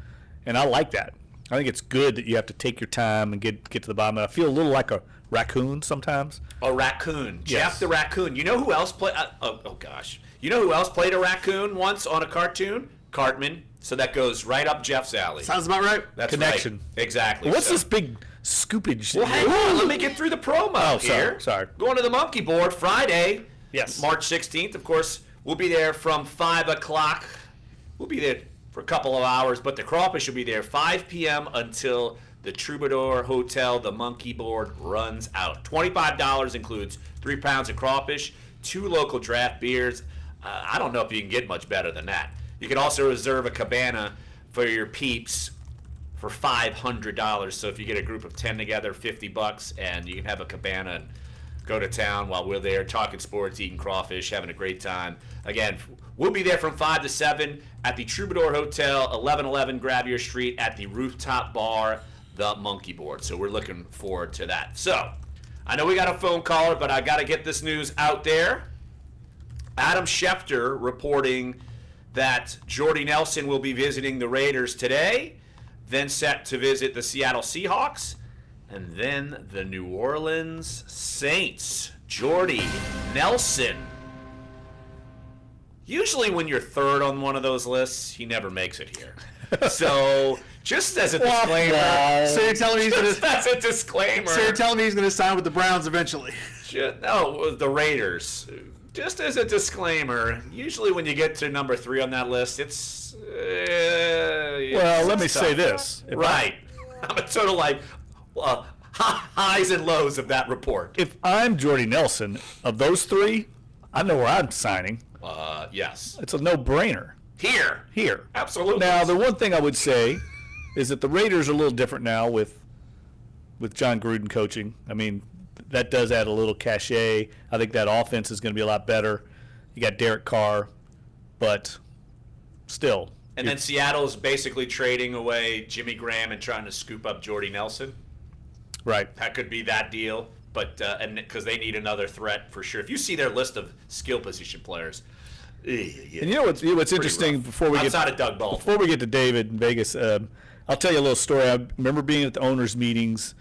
and I like that. I think it's good that you have to take your time and get to the bottom. I feel a little like a raccoon sometimes. A raccoon. Yes. Jeff the raccoon. You know who else played? Oh gosh. You know who else played a raccoon once on a cartoon? Cartman. So that goes right up Jeff's alley. Sounds about right. That's connection. Right. Exactly. What's this big scoopage? Well, hang on. Let me get through the promo here. Sorry. Going to the Monkey Board Friday. Yes. March 16th. Of course, we'll be there from 5 o'clock. We'll be there for a couple of hours, but the crawfish will be there 5 p.m. until the Troubadour Hotel, the Monkey Board, runs out. $25 includes 3 pounds of crawfish, 2 local draft beers. I don't know if you can get much better than that. You can also reserve a cabana for your peeps for $500. So if you get a group of 10 together, $50, and you can have a cabana and go to town while we're there talking sports, eating crawfish, having a great time. Again, we'll be there from 5 to 7 at the Troubadour Hotel, 1111 Gravier Street, at the rooftop bar, the Monkey Board. So we're looking forward to that. So I know we got a phone caller, but I got to get this news out there. Adam Schefter reporting that Jordy Nelson will be visiting the Raiders today, then set to visit the Seattle Seahawks, and then the New Orleans Saints. Jordy Nelson. Usually when you're third on one of those lists, he never makes it here. So just as a disclaimer. So you're telling me he's going to... As a disclaimer. So you're telling me he's going to sign with the Browns eventually. No, the Raiders. Just as a disclaimer, usually when you get to number 3 on that list, it's... well, let me say this. Right. I'm a total, highs and lows of that report. If I'm Jordy Nelson, of those 3, I know where I'm signing. Yes. It's a no-brainer. Here. Absolutely. Now, the one thing I would say is that the Raiders are a little different now with John Gruden coaching. I mean, that does add a little cachet. I think that offense is going to be a lot better. You got Derek Carr, but still. And then Seattle's basically trading away Jimmy Graham and trying to scoop up Jordy Nelson. Right. That could be that deal, but and because they need another threat for sure. If you see their list of skill position players, and you know what's interesting rough. Before we outside get of Doug Baldwin. Before we get to David in Vegas, I'll tell you a little story. I remember being at the owners' meetings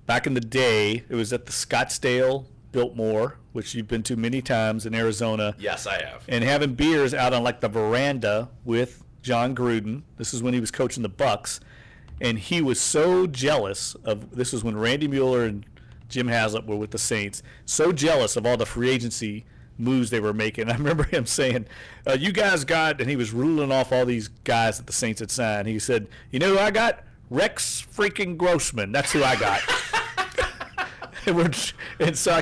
back in the day. It was at the Scottsdale Biltmore, which you've been to many times in Arizona. Yes, I have. And having beers out on the veranda with John Gruden. This is when he was coaching the Bucks, and he was so jealous of. This was when Randy Mueller and Jim Haslett were with the Saints. So jealous of all the free agency moves they were making. I remember him saying, you guys got, and he was ruling off all these guys that the Saints had signed. He said, you know who I got? Rex freaking Grossman. That's who I got. And so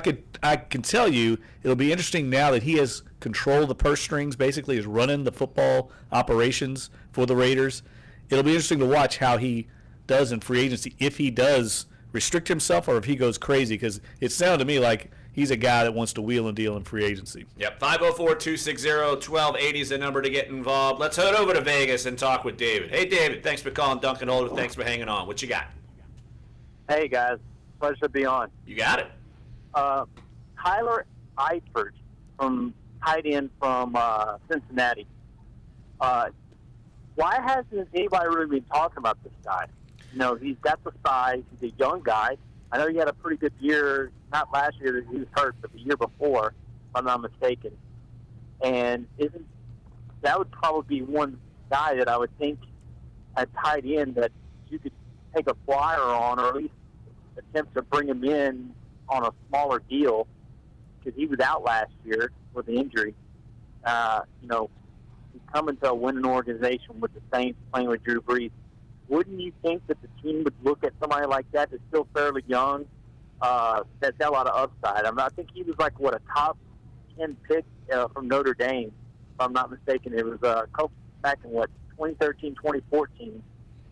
I can tell you, it'll be interesting now that he has control of the purse strings, basically is running the football operations for the Raiders. It'll be interesting to watch how he does in free agency, if he does restrict himself or if he goes crazy, because it sounded to me like he's a guy that wants to wheel and deal in free agency. Yep, 504-260-1280 is the number to get involved. Let's head over to Vegas and talk with David. Hey, David, thanks for calling Dunc and Older. Thanks for hanging on. What you got? Hey, guys. Pleasure to be on. You got it. Tyler Eifert, from tight end from Cincinnati. Why hasn't anybody really been talking about this guy? You know, he's got the size. He's a young guy. I know he had a pretty good year, not last year that he was hurt, but the year before, if I'm not mistaken. And that would probably be one guy that I would think at tight end that you could take a flyer on, or at least attempt to bring him in on a smaller deal, because he was out last year with an injury. You know, he's coming to a winning organization with the Saints, playing with Drew Brees. Wouldn't you think that the team would look at somebody like that that's still fairly young, that's got a lot of upside? I think he was like, a top 10 pick from Notre Dame, if I'm not mistaken. It was back in, 2013, 2014.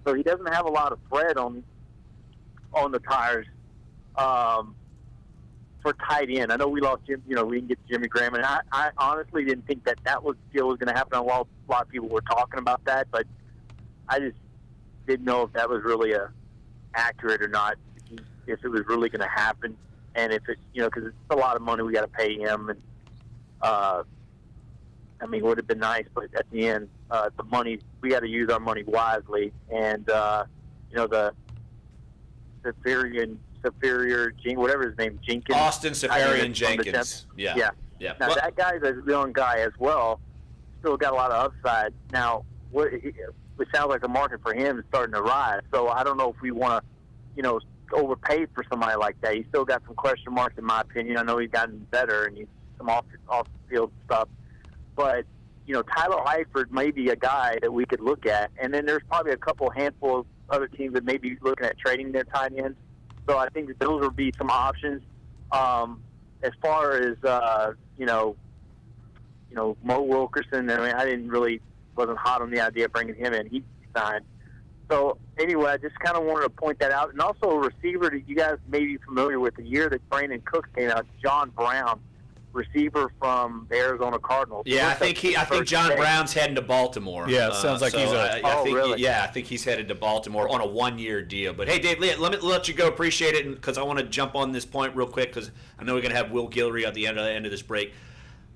So he doesn't have a lot of tread on the tires for tight end. I know we lost Jim. You know, we didn't get Jimmy Graham, and I honestly didn't think that was going to happen. A lot of people were talking about that, but I just didn't know if that was really accurate or not. If it was really going to happen, and if it, because it's a lot of money we got to pay him, and I mean, it would have been nice, but at the end, the money, we got to use our money wisely, and the Superior, whatever his name, Jenkins. Austin Safarian Jenkins. Yeah. Now, that guy's a young guy as well. Still got a lot of upside. Now, it sounds like the market for him is starting to rise. So I don't know if we want to, overpay for somebody like that. He's still got some question marks, in my opinion. I know he's gotten better and he's some off-field stuff. But, Tyler Eifert may be a guy that we could look at. And then there's probably a handful of other teams that may be looking at trading their tight ends. So I think that those would be some options. As far as Mo Wilkerson, I mean, wasn't hot on the idea of bringing him in. He signed. So anyway, I just kind of wanted to point that out. And also a receiver that you guys may be familiar with, the year that Brandon Cooks came out, John Brown, receiver from the Arizona Cardinals. Yeah, I think John Brown's heading to Baltimore. Yeah, it sounds like he's really? Yeah, I think he's headed to Baltimore on a one-year deal. But hey, Dave, let me let you go. Appreciate it, because I want to jump on this point real quick, because I know we're going to have Will Guillory at the end of this break.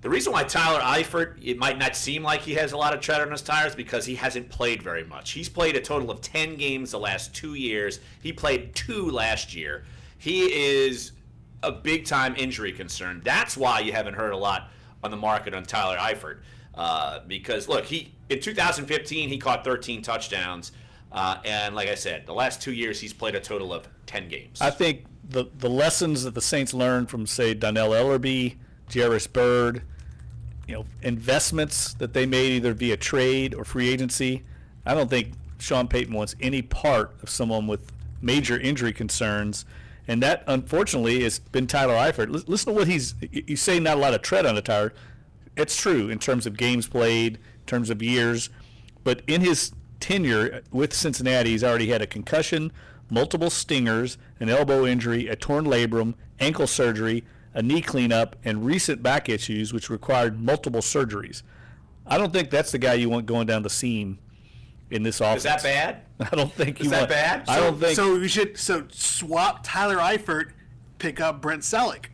The reason why Tyler Eifert, it might not seem like he has a lot of tread on his tires, because he hasn't played very much. He's played a total of 10 games the last 2 years. He played 2 last year. He is a big-time injury concern. That's why you haven't heard a lot on the market on Tyler Eifert. Because, look, in 2015, he caught 13 touchdowns. And like I said, the last 2 years, he's played a total of 10 games. I think the lessons that the Saints learned from, say, Donnell Ellerbe, Jairus Byrd, investments that they made either via trade or free agency, I don't think Sean Payton wants any part of someone with major injury concerns. And that, unfortunately, has been Tyler Eifert. Listen to what you say, not a lot of tread on the tire. It's true in terms of games played, in terms of years. But in his tenure with Cincinnati, he's already had a concussion, multiple stingers, an elbow injury, a torn labrum, ankle surgery, a knee cleanup, and recent back issues, which required multiple surgeries. I don't think that's the guy you want going down the seam in this offense. Is that bad? I don't think you want. Is that bad? I don't think. So we should swap Tyler Eifert, pick up Brent Selleck.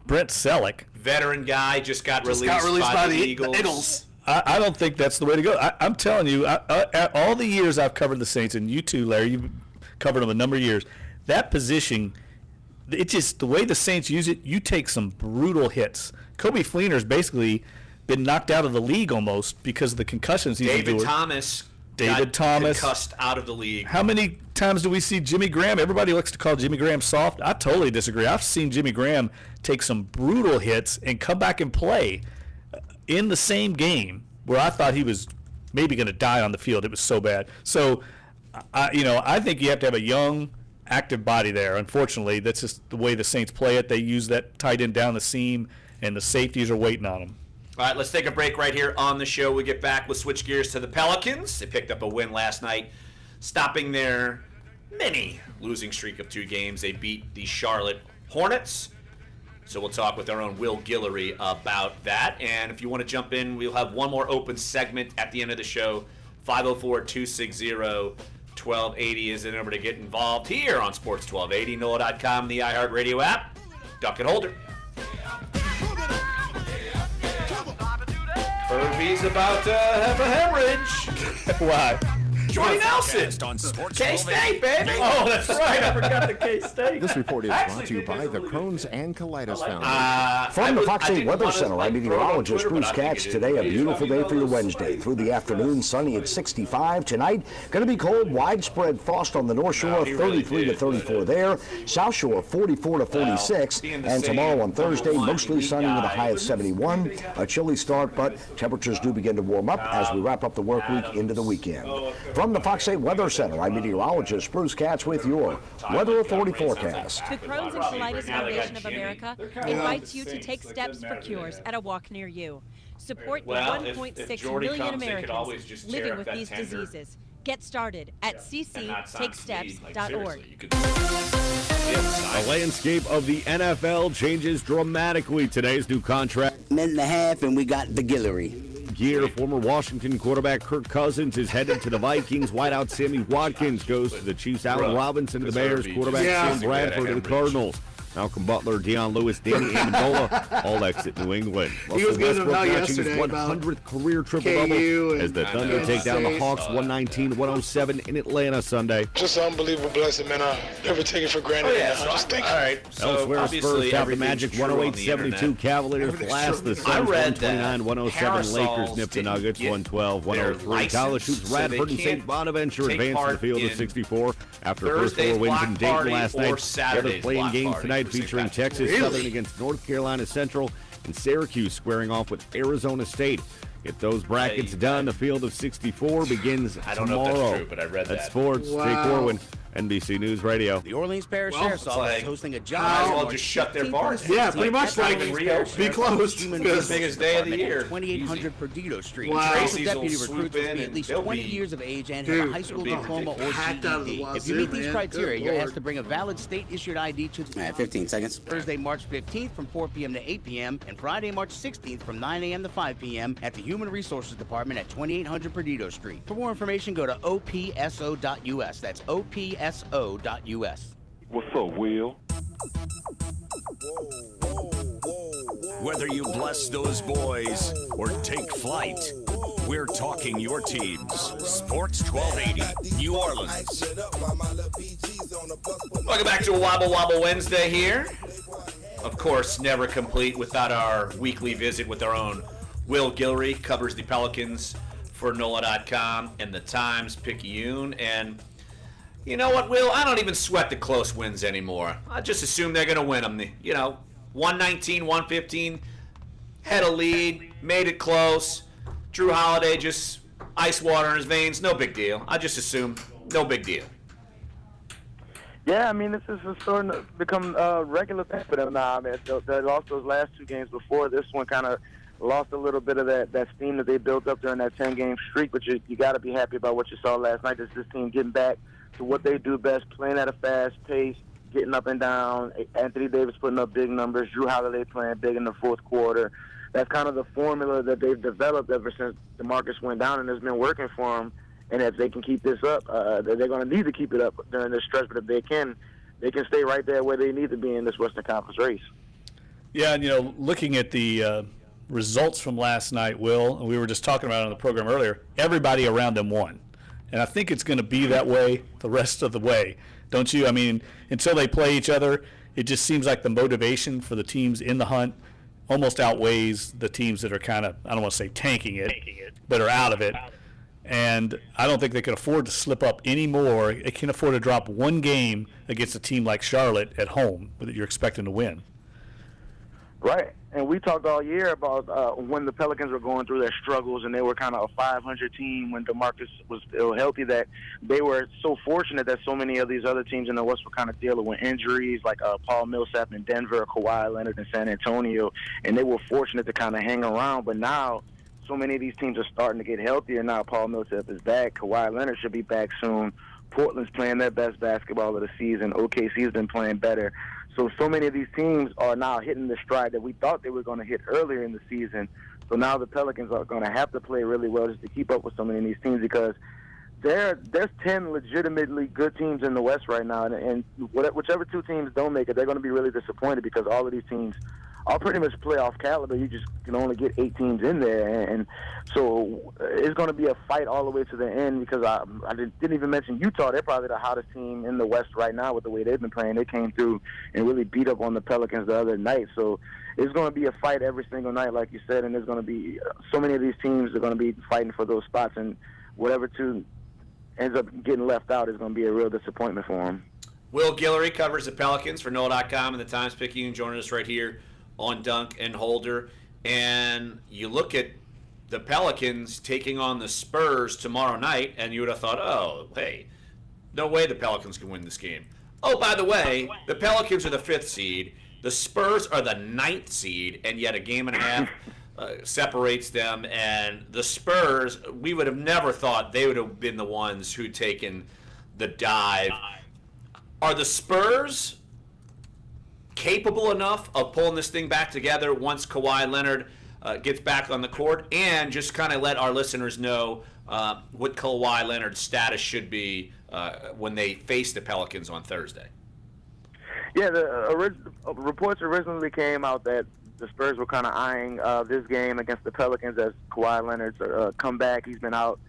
Brent Selleck, veteran guy, just got released by the Eagles. I don't think that's the way to go. I'm telling you, all the years I've covered the Saints, and you too, Larry, you've covered them a number of years, that position, it's just the way the Saints use it, you take some brutal hits. Coby Fleener's basically been knocked out of the league almost because of the concussions he's endured. David Thomas concussed out of the league. How many times do we see Jimmy Graham? Everybody likes to call Jimmy Graham soft. I totally disagree. I've seen Jimmy Graham take some brutal hits and come back and play in the same game where I thought he was maybe going to die on the field. It was so bad. So, I think you have to have a young, active body there. Unfortunately, that's just the way the Saints play it. They use that tight end down the seam, and the safeties are waiting on them. All right, let's take a break right here on the show. We get back, we'll switch gears to the Pelicans. They picked up a win last night, stopping their mini losing streak of 2 games. They beat the Charlotte Hornets. So we'll talk with our own Will Guillory about that. And if you want to jump in, we'll have one more open segment at the end of the show. 504-260-1280 is the number to get involved here on Sports 1280, NOLA.com, the iHeartRadio app. Duck and Holder. Kirby's about to have a hemorrhage. Why? Jordy Nelson on Sports K-State, baby. Oh, that's right. I forgot the K-State. This report is brought to you by the Crohn's and Colitis Foundation. From the Fox 8 Weather Center, I'm meteorologist Bruce Katz. Today, a beautiful day for your Wednesday. Through the afternoon, sunny at 65. Tonight, going to be cold, widespread frost on the North Shore, 33 to 34 there. South Shore, 44 to 46. And tomorrow on Thursday, mostly sunny with a high of 71. A chilly start, but temperatures do begin to warm up as we wrap up the work week into the weekend. From the Fox 8 Weather Center, I'm meteorologist Bruce Katz with your Weather Authority forecast. The Crohn's and Colitis Foundation of America invites you to take steps for cures at a walk near you. Support the 1.6 million Americans living with these diseases. Get started at cctakesteps.org. The landscape of the NFL changes dramatically. Today's new contract. Minute and a half, and we got the Guillory. Former Washington quarterback Kirk Cousins is headed to the Vikings. Wideout Sammy Watkins goes to the Chiefs. Allen Robinson to the Bears. Quarterback Sam Bradford to the Cardinals. Malcolm Butler, Deion Lewis, Danny Amendola all exit New England. He was good Westbrook about matching his yesterday 100th career triple-double as the Thunder take down the Hawks 119-107 in Atlanta Sunday. Just an unbelievable blessing, man. I never take it for granted. Just thank you. All right. Elsewhere, Spurs have the Magic 108-72. Cavaliers blast the Suns 129-107. Lakers nip the Nuggets 112-103. College hoops Radford and St. Bonaventure advance to the field of 64 after first four wins in Dayton last night. The other playing games tonight featuring Texas Southern against North Carolina Central and Syracuse squaring off with Arizona State. Get those brackets done. The field of 64 begins tomorrow. I don't know if that's true, but I read that. That's sports. Jake Corwin, NBC News Radio. The Orleans Parish Sheriff's Office is hosting a job. Might as well just shut their bars. Yeah, pretty much like be closed. The biggest day of the year. 2800 Perdido Street. Tracy's Deputy will recruits swoop must in be at least and 20 years of age and have a high school diploma or GED. If you meet these criteria, you're asked to bring a valid state-issued ID to the 15 seconds. Thursday, March 15th from 4 p.m. to 8 p.m. and Friday, March 16th from 9 a.m. to 5 p.m. at the Human Resources Department at 2800 Perdido Street. For more information, go to opso.us. That's opso.us. What's up, Will? Whether you bless those boys or take flight, we're talking your teams. Sports 1280, New Orleans. Welcome back to a Wobble Wobble Wednesday here. Of course, never complete without our weekly visit with our own Will Guillory. Covers the Pelicans for NOLA.com and the Times-Picayune. And you know what, Will? I don't even sweat the close wins anymore. I just assume they're going to win them. 119, 115, had a lead, made it close. Drew Holiday just ice water in his veins. No big deal. I just assume no big deal. Yeah, I mean, this is starting to become a regular thing for them now. I mean, they lost those last two games before. This one kind of lost a little bit of that steam that they built up during that 10-game streak, but you got to be happy about what you saw last night. This team getting back to what they do best, playing at a fast pace, getting up and down. Anthony Davis putting up big numbers. Drew Holiday playing big in the fourth quarter. That's kind of the formula that they've developed ever since DeMarcus went down, and it's been working for them. And if they can keep this up, they're going to need to keep it up during this stretch. But if they can stay right there where they need to be in this Western Conference race. Yeah, and looking at the results from last night, Will, and we were just talking about it on the program earlier, everybody around them won. And I think it's going to be that way the rest of the way, don't you? I mean, until they play each other, it just seems like the motivation for the teams in the hunt almost outweighs the teams that are kind of, I don't want to say tanking it, but are out of it. And I don't think they can afford to slip up anymore. They can afford to drop one game against a team like Charlotte at home that you're expecting to win. Right. And we talked all year about when the Pelicans were going through their struggles and they were kind of a 500 team when DeMarcus was still healthy, that they were so fortunate that so many of these other teams in the West were kind of dealing with injuries like Paul Millsap in Denver, Kawhi Leonard in San Antonio, and they were fortunate to kind of hang around. But now so many of these teams are starting to get healthier. Now Paul Millsap is back. Kawhi Leonard should be back soon. Portland's playing their best basketball of the season. OKC's been playing better. So many of these teams are now hitting the stride that we thought they were going to hit earlier in the season. So now the Pelicans are going to have to play really well just to keep up with so many of these teams, because there's 10 legitimately good teams in the West right now, and whichever two teams don't make it, they're going to be really disappointed, because all of these teams are pretty much playoff caliber. You just can only get 8 teams in there, and so it's going to be a fight all the way to the end, because I didn't even mention Utah. They're probably the hottest team in the West right now with the way they've been playing. They came through and really beat up on the Pelicans the other night, so it's going to be a fight every single night, like you said, and there's going to be so many of these teams are going to be fighting for those spots, and whatever two ends up getting left out is going to be a real disappointment for them. Will Guillory covers the Pelicans for NOLA.com and the Times-Picayune, joining us right here on Dunc and Holder. And you look at the Pelicans taking on the Spurs tomorrow night, and you would have thought, oh, hey, no way the Pelicans can win this game. Oh, by the way, the Pelicans are the 5th seed. The Spurs are the 9th seed, and yet a game and a half separates them. And the Spurs, we would have never thought they would have been the ones who'd taken the dive. Are the Spurs capable enough of pulling this thing back together once Kawhi Leonard gets back on the court? And just kind of let our listeners know what Kawhi Leonard's status should be when they face the Pelicans on Thursday. Yeah, the reports originally came out that the Spurs were kind of eyeing this game against the Pelicans as Kawhi Leonard's come back. He's been out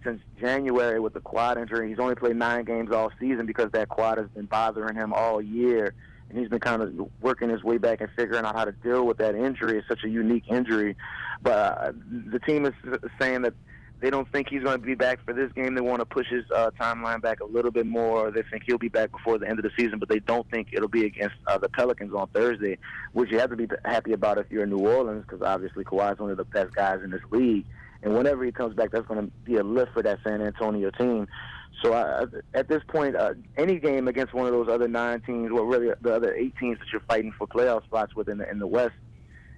since January with the quad injury. He's only played 9 games all season because that quad has been bothering him all year. And he's been kind of working his way back and figuring out how to deal with that injury. It's such a unique injury. But the team is saying that they don't think he's going to be back for this game. They want to push his timeline back a little bit more. They think he'll be back before the end of the season, but they don't think it'll be against the Pelicans on Thursday, which you have to be happy about if you're in New Orleans, because obviously Kawhi's one of the best guys in this league. And whenever he comes back, that's going to be a lift for that San Antonio team. So at this point, any game against one of those other 9 teams, well, really the other 8 teams that you're fighting for playoff spots with in the West,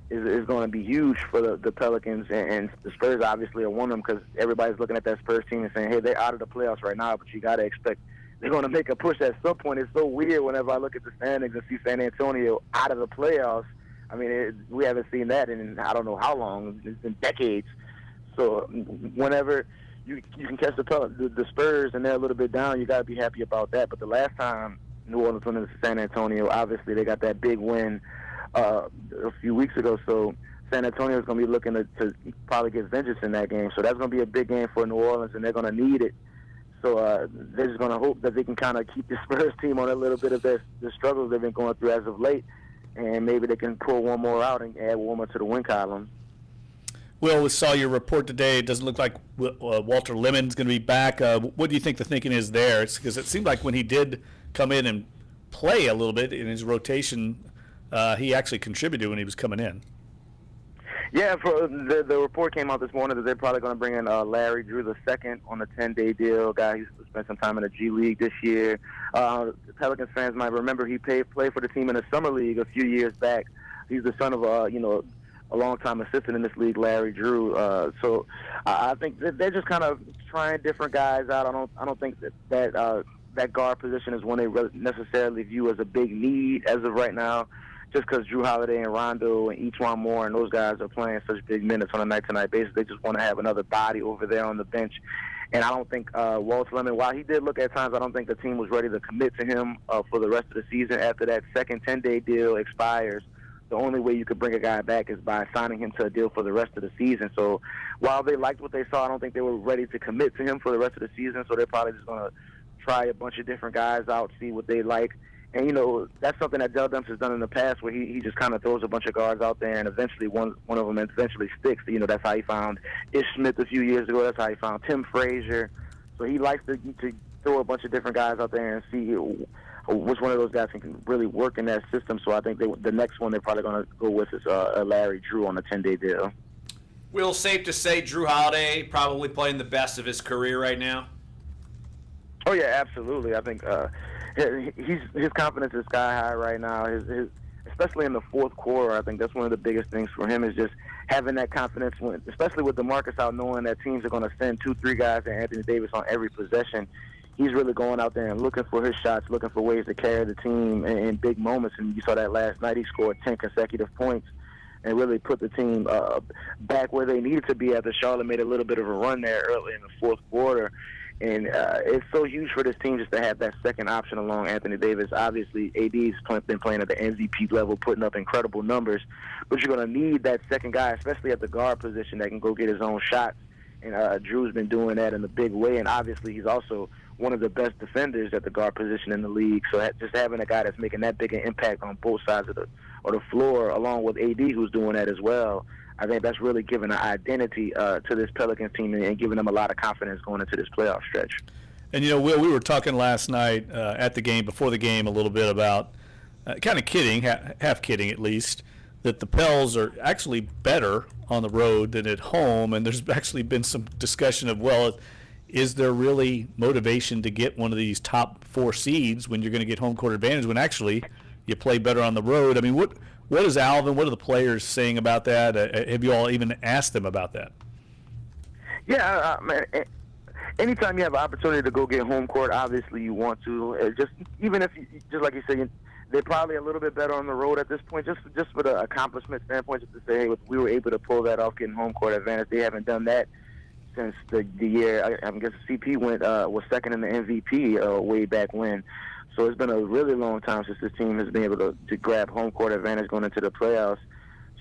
is going to be huge for the Pelicans, and the Spurs obviously are one of them, because everybody's looking at that Spurs team and saying, hey, they're out of the playoffs right now, but you got to expect they're going to make a push at some point. It's so weird whenever I look at the standings and see San Antonio out of the playoffs. I mean, we haven't seen that in I don't know how long. It's been decades. So whenever you can catch the Spurs and they're a little bit down, you got to be happy about that. But the last time New Orleans went into San Antonio, obviously they got that big win a few weeks ago, so San Antonio is going to be looking to probably get vengeance in that game. So that's going to be a big game for New Orleans, and they're going to need it. So they're just going to hope that they can kind of keep the Spurs team on a little bit of the struggles they've been going through as of late, and maybe they can pull one more out and add one more to the win column. Will, we saw your report today. It doesn't look like Walter Lemon's going to be back. What do you think the thinking is there? Because it seemed like when he did come in and play a little bit in his rotation, he actually contributed when he was coming in. Yeah, for the report came out this morning that they're probably going to bring in Larry Drew II on a 10-day deal. Guy who's spent some time in the G League this year. Pelicans fans might remember he played for the team in the summer league a few years back. He's the son of a long-time assistant in this league, Larry Drew. So I think they're just kind of trying different guys out. I don't think that guard position is one they necessarily view as a big need as of right now, just because Drew Holiday and Rondo and E'Twaun Moore and those guys are playing such big minutes on a night-to-night basis. They just want to have another body over there on the bench. And I don't think Walter Lemon, while he did look at times, I don't think the team was ready to commit to him for the rest of the season after that second 10-day deal expires. The only way you could bring a guy back is by signing him to a deal for the rest of the season. So while they liked what they saw, I don't think they were ready to commit to him for the rest of the season. So they're probably just going to try a bunch of different guys out, see what they like. And, that's something that Del Demps has done in the past, where he just kind of throws a bunch of guards out there, and eventually one of them eventually sticks. That's how he found Ish Smith a few years ago. That's how he found Tim Frazier. So he likes to throw a bunch of different guys out there and see which one of those guys can really work in that system. So I think the next one they're probably going to go with is Larry Drew on a 10-day deal. Will, safe to say Drew Holiday probably playing the best of his career right now? Oh, yeah, absolutely. I think his confidence is sky high right now. His especially in the fourth quarter, I think that's one of the biggest things for him is just having that confidence, especially with DeMarcus out, knowing that teams are going to send 2-3 guys and Anthony Davis on every possession. he's really going out there and looking for his shots, looking for ways to carry the team in big moments. And you saw that last night. He scored 10 consecutive points and really put the team back where they needed to be after Charlotte made a little bit of a run there early in the fourth quarter. And it's so huge for this team just to have that second option along Anthony Davis. Obviously, AD's been playing at the MVP level, putting up incredible numbers. But you're going to need that second guy, especially at the guard position, that can go get his own shots. And Drew's been doing that in a big way. And obviously, he's also one of the best defenders at the guard position in the league. So just having a guy that's making that big an impact on both sides of the floor, along with AD, who's doing that as well, I think that's really giving an identity to this Pelicans team and giving them a lot of confidence going into this playoff stretch. And, you know, Will, we were talking last night at the game, before the game, a little bit about kind of kidding, half kidding at least, that the Pels are actually better on the road than at home. And there's actually been some discussion of, well, is there really motivation to get one of these top 4 seeds when you're going to get home court advantage when actually you play better on the road? I mean, what is Alvin, what are the players saying about that? Have you all even asked them about that? Yeah, man, anytime you have an opportunity to go get home court, obviously you want to. Even if, just like you say, they're probably a little bit better on the road at this point, just for the accomplishment standpoint, just to say, hey, we were able to pull that off, getting home court advantage. They haven't done that since the year, I guess CP was second in the MVP way back when. So it's been a really long time since this team has been able to grab home court advantage going into the playoffs.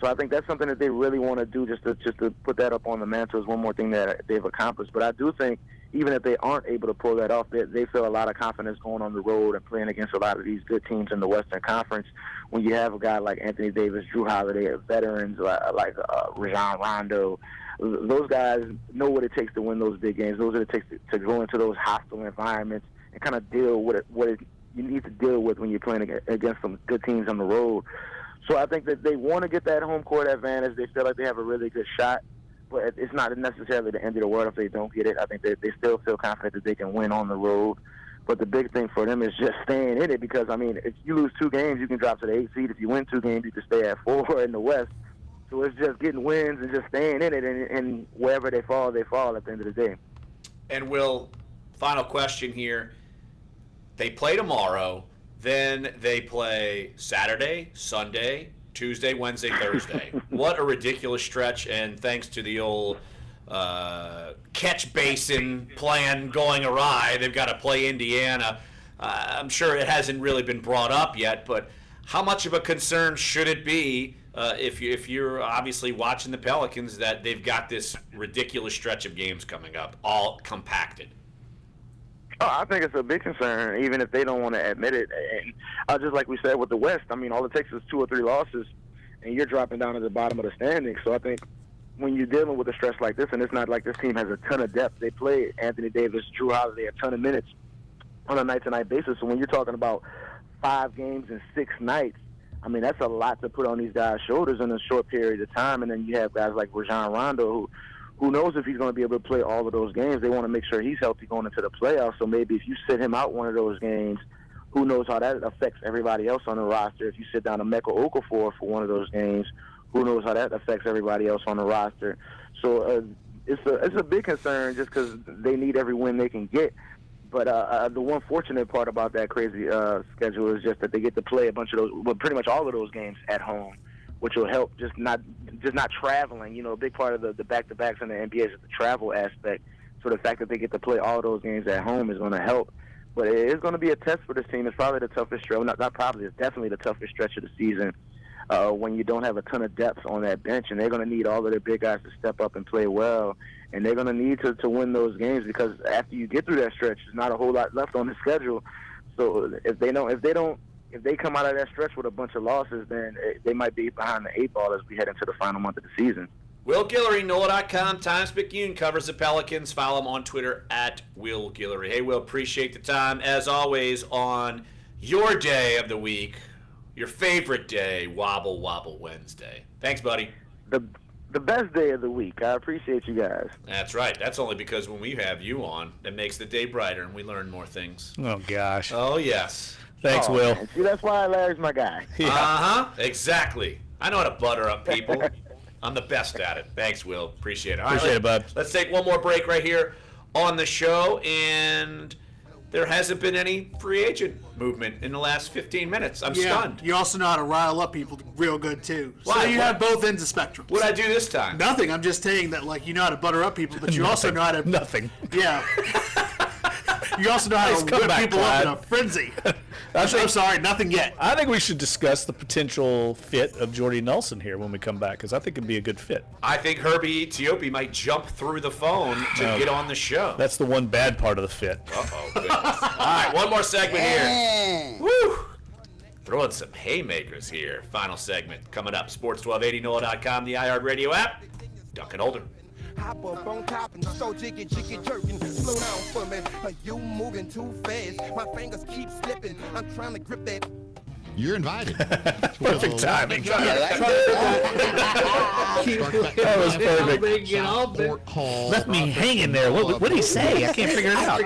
So I think that's something that they really want to do, just to put that up on the mantle is one more thing that they've accomplished. But I do think even if they aren't able to pull that off, they feel a lot of confidence going on the road and playing against a lot of these good teams in the Western Conference. When you have a guy like Anthony Davis, Drew Holiday, veterans like Rajon Rondo, those guys know what it takes to win those big games. Those are what it takes to go into those hostile environments and kind of deal with what you need to deal with when you're playing against some good teams on the road. So I think that they want to get that home court advantage. They feel like they have a really good shot, but it's not necessarily the end of the world if they don't get it. I think they still feel confident that they can win on the road. But the big thing for them is just staying in it because, I mean, if you lose 2 games, you can drop to the 8th seed. If you win 2 games, you can stay at 4 in the West. So it's just getting wins and just staying in it, and wherever they fall at the end of the day. And Will, final question here. They play tomorrow, then they play Saturday, Sunday, Tuesday, Wednesday, Thursday. What a ridiculous stretch, and thanks to the old catch basin plan going awry, they've got to play Indiana. I'm sure it hasn't really been brought up yet, but how much of a concern should it be if you're obviously watching the Pelicans that they've got this ridiculous stretch of games coming up, all compacted? Oh, I think it's a big concern, even if they don't want to admit it. And just like we said with the West, I mean, all it takes is 2 or 3 losses, and you're dropping down at the bottom of the standings. So I think when you're dealing with a stretch like this, and it's not like this team has a ton of depth. They play Anthony Davis, Drew Holiday a ton of minutes on a night-to-night basis. So when you're talking about 5 games in 6 nights, I mean, that's a lot to put on these guys' shoulders in a short period of time. And then you have guys like Rajon Rondo, who knows if he's going to be able to play all of those games. They want to make sure he's healthy going into the playoffs. So maybe if you sit him out one of those games, who knows how that affects everybody else on the roster. If you sit down Emeka Okafor for one of those games, who knows how that affects everybody else on the roster. So it's a big concern just because they need every win they can get. But the one fortunate part about that crazy schedule is just that they get to play a bunch of those, well, pretty much all of those games at home, which will help just not traveling. You know, a big part of the back-to-backs in the NBA is the travel aspect. So the fact that they get to play all those games at home is going to help. But it is going to be a test for this team. It's probably the toughest stretch. Not probably. It's definitely the toughest stretch of the season when you don't have a ton of depth on that bench. And they're going to need all of their big guys to step up and play well. And they're going to need to win those games because after you get through that stretch, there's not a whole lot left on the schedule. So if they come out of that stretch with a bunch of losses, then they might be behind the 8 ball as we head into the final month of the season. Will Guillory, NOLA.com, Times-Picayune, covers the Pelicans. Follow him on Twitter at Will Guillory. Hey, Will, appreciate the time. As always, on your day of the week, your favorite day, Wobble Wobble Wednesday. Thanks, buddy. The best day of the week. I appreciate you guys. That's right. That's only because when we have you on, it makes the day brighter and we learn more things. Oh, gosh. Oh, yes. Thanks, Will. Man. See, that's why Larry's my guy. Yeah. Uh-huh. Exactly. I know how to butter up people. I'm the best at it. Thanks, Will. Appreciate it. Appreciate it, bud. Let's take one more break right here on the show. And there hasn't been any free agent movement in the last 15 minutes. I'm stunned. You also know how to rile up people real good, too. Why? So you have both ends of spectrum. What'd I do this time? Nothing. I'm just saying that, like, you know how to butter up people, but you also know how to... Nothing. Yeah. You also know how to whip people up in a frenzy. I'm sorry, nothing yet. I think we should discuss the potential fit of Jordy Nelson here when we come back, because I think it'd be a good fit. I think Herbie Etiopi might jump through the phone to get on the show. That's the one bad part of the fit. Uh-oh. All right, one more segment here. Woo! Throwing some haymakers here. Final segment coming up. Sports 1280, NOLA.com, the iHeartRadio app. Dunc and Holder. Hop up on top and so jiggy jerking. Slow down for me. You moving too fast. My fingers keep slipping. I'm trying to grip that. You're invited. Perfect timing. That was perfect. Left me hanging there. What did he say? I can't figure it out.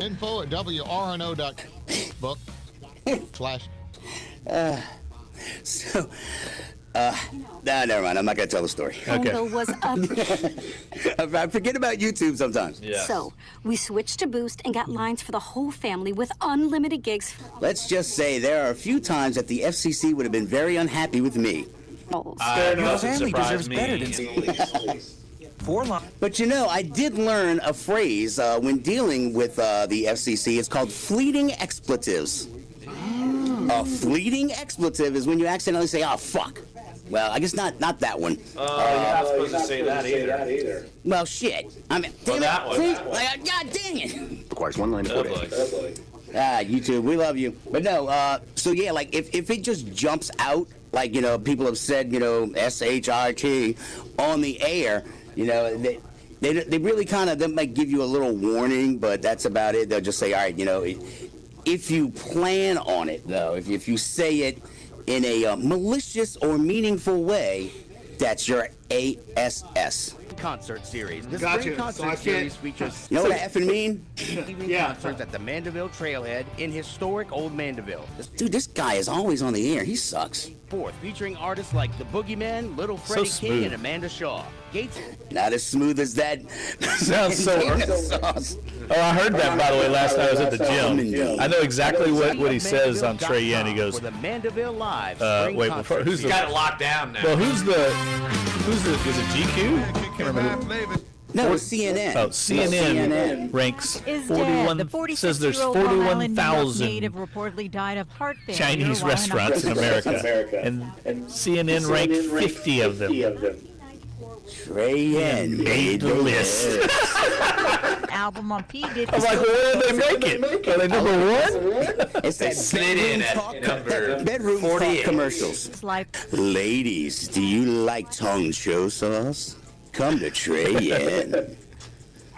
Info at WRNO.book Never mind. I'm not going to tell the story. Okay. Was up. I forget about YouTube sometimes. Yeah. So, we switched to Boost and got lines for the whole family with unlimited gigs. Let's just say there are a few times that the FCC would have been very unhappy with me. Your family deserves better than But you know, I did learn a phrase when dealing with the FCC. It's called fleeting expletives. A fleeting expletive is when you accidentally say, "Oh fuck." Well, I guess not that one. You're not supposed to say that either. Well, shit. I mean, damn that one. God dang it. Requires one line of code. YouTube, we love you. But no, so yeah, like if it just jumps out, like, you know, people have said, you know, SHRT on the air, you know, they really kind of, they might give you a little warning, but that's about it. They'll just say, all right, you know, if you plan on it, though, if you say it in a malicious or meaningful way, that's your ASS. Concert series. This spring concert series features... You know what I effing mean? Concerts at the Mandeville Trailhead in historic Old Mandeville. Dude, this guy is always on the air. He sucks. Fourth, featuring artists like The Boogeyman, Little Freddie King, and Amanda Shaw. Gates... Not as smooth as that. Sounds so... Oh, I heard that, by the way, last night I was at the gym. I know exactly what he says on Trey Yen. He goes... For the Mandeville Live wait, who's the... got it locked down now. Well, who's the... Is it GQ? I can't remember. No, CNN. Oh, CNN ranks 41. Says there's 41,000 reportedly died of heart failure Chinese restaurants in America, and CNN ranked 50 of them. Trey Yen made the list. Album on P did. I'm like, where did they make it? Are they number one? It's that slid in at number bedroom 48 commercials. Ladies, do you like toncho sauce? Come to Trey Yen.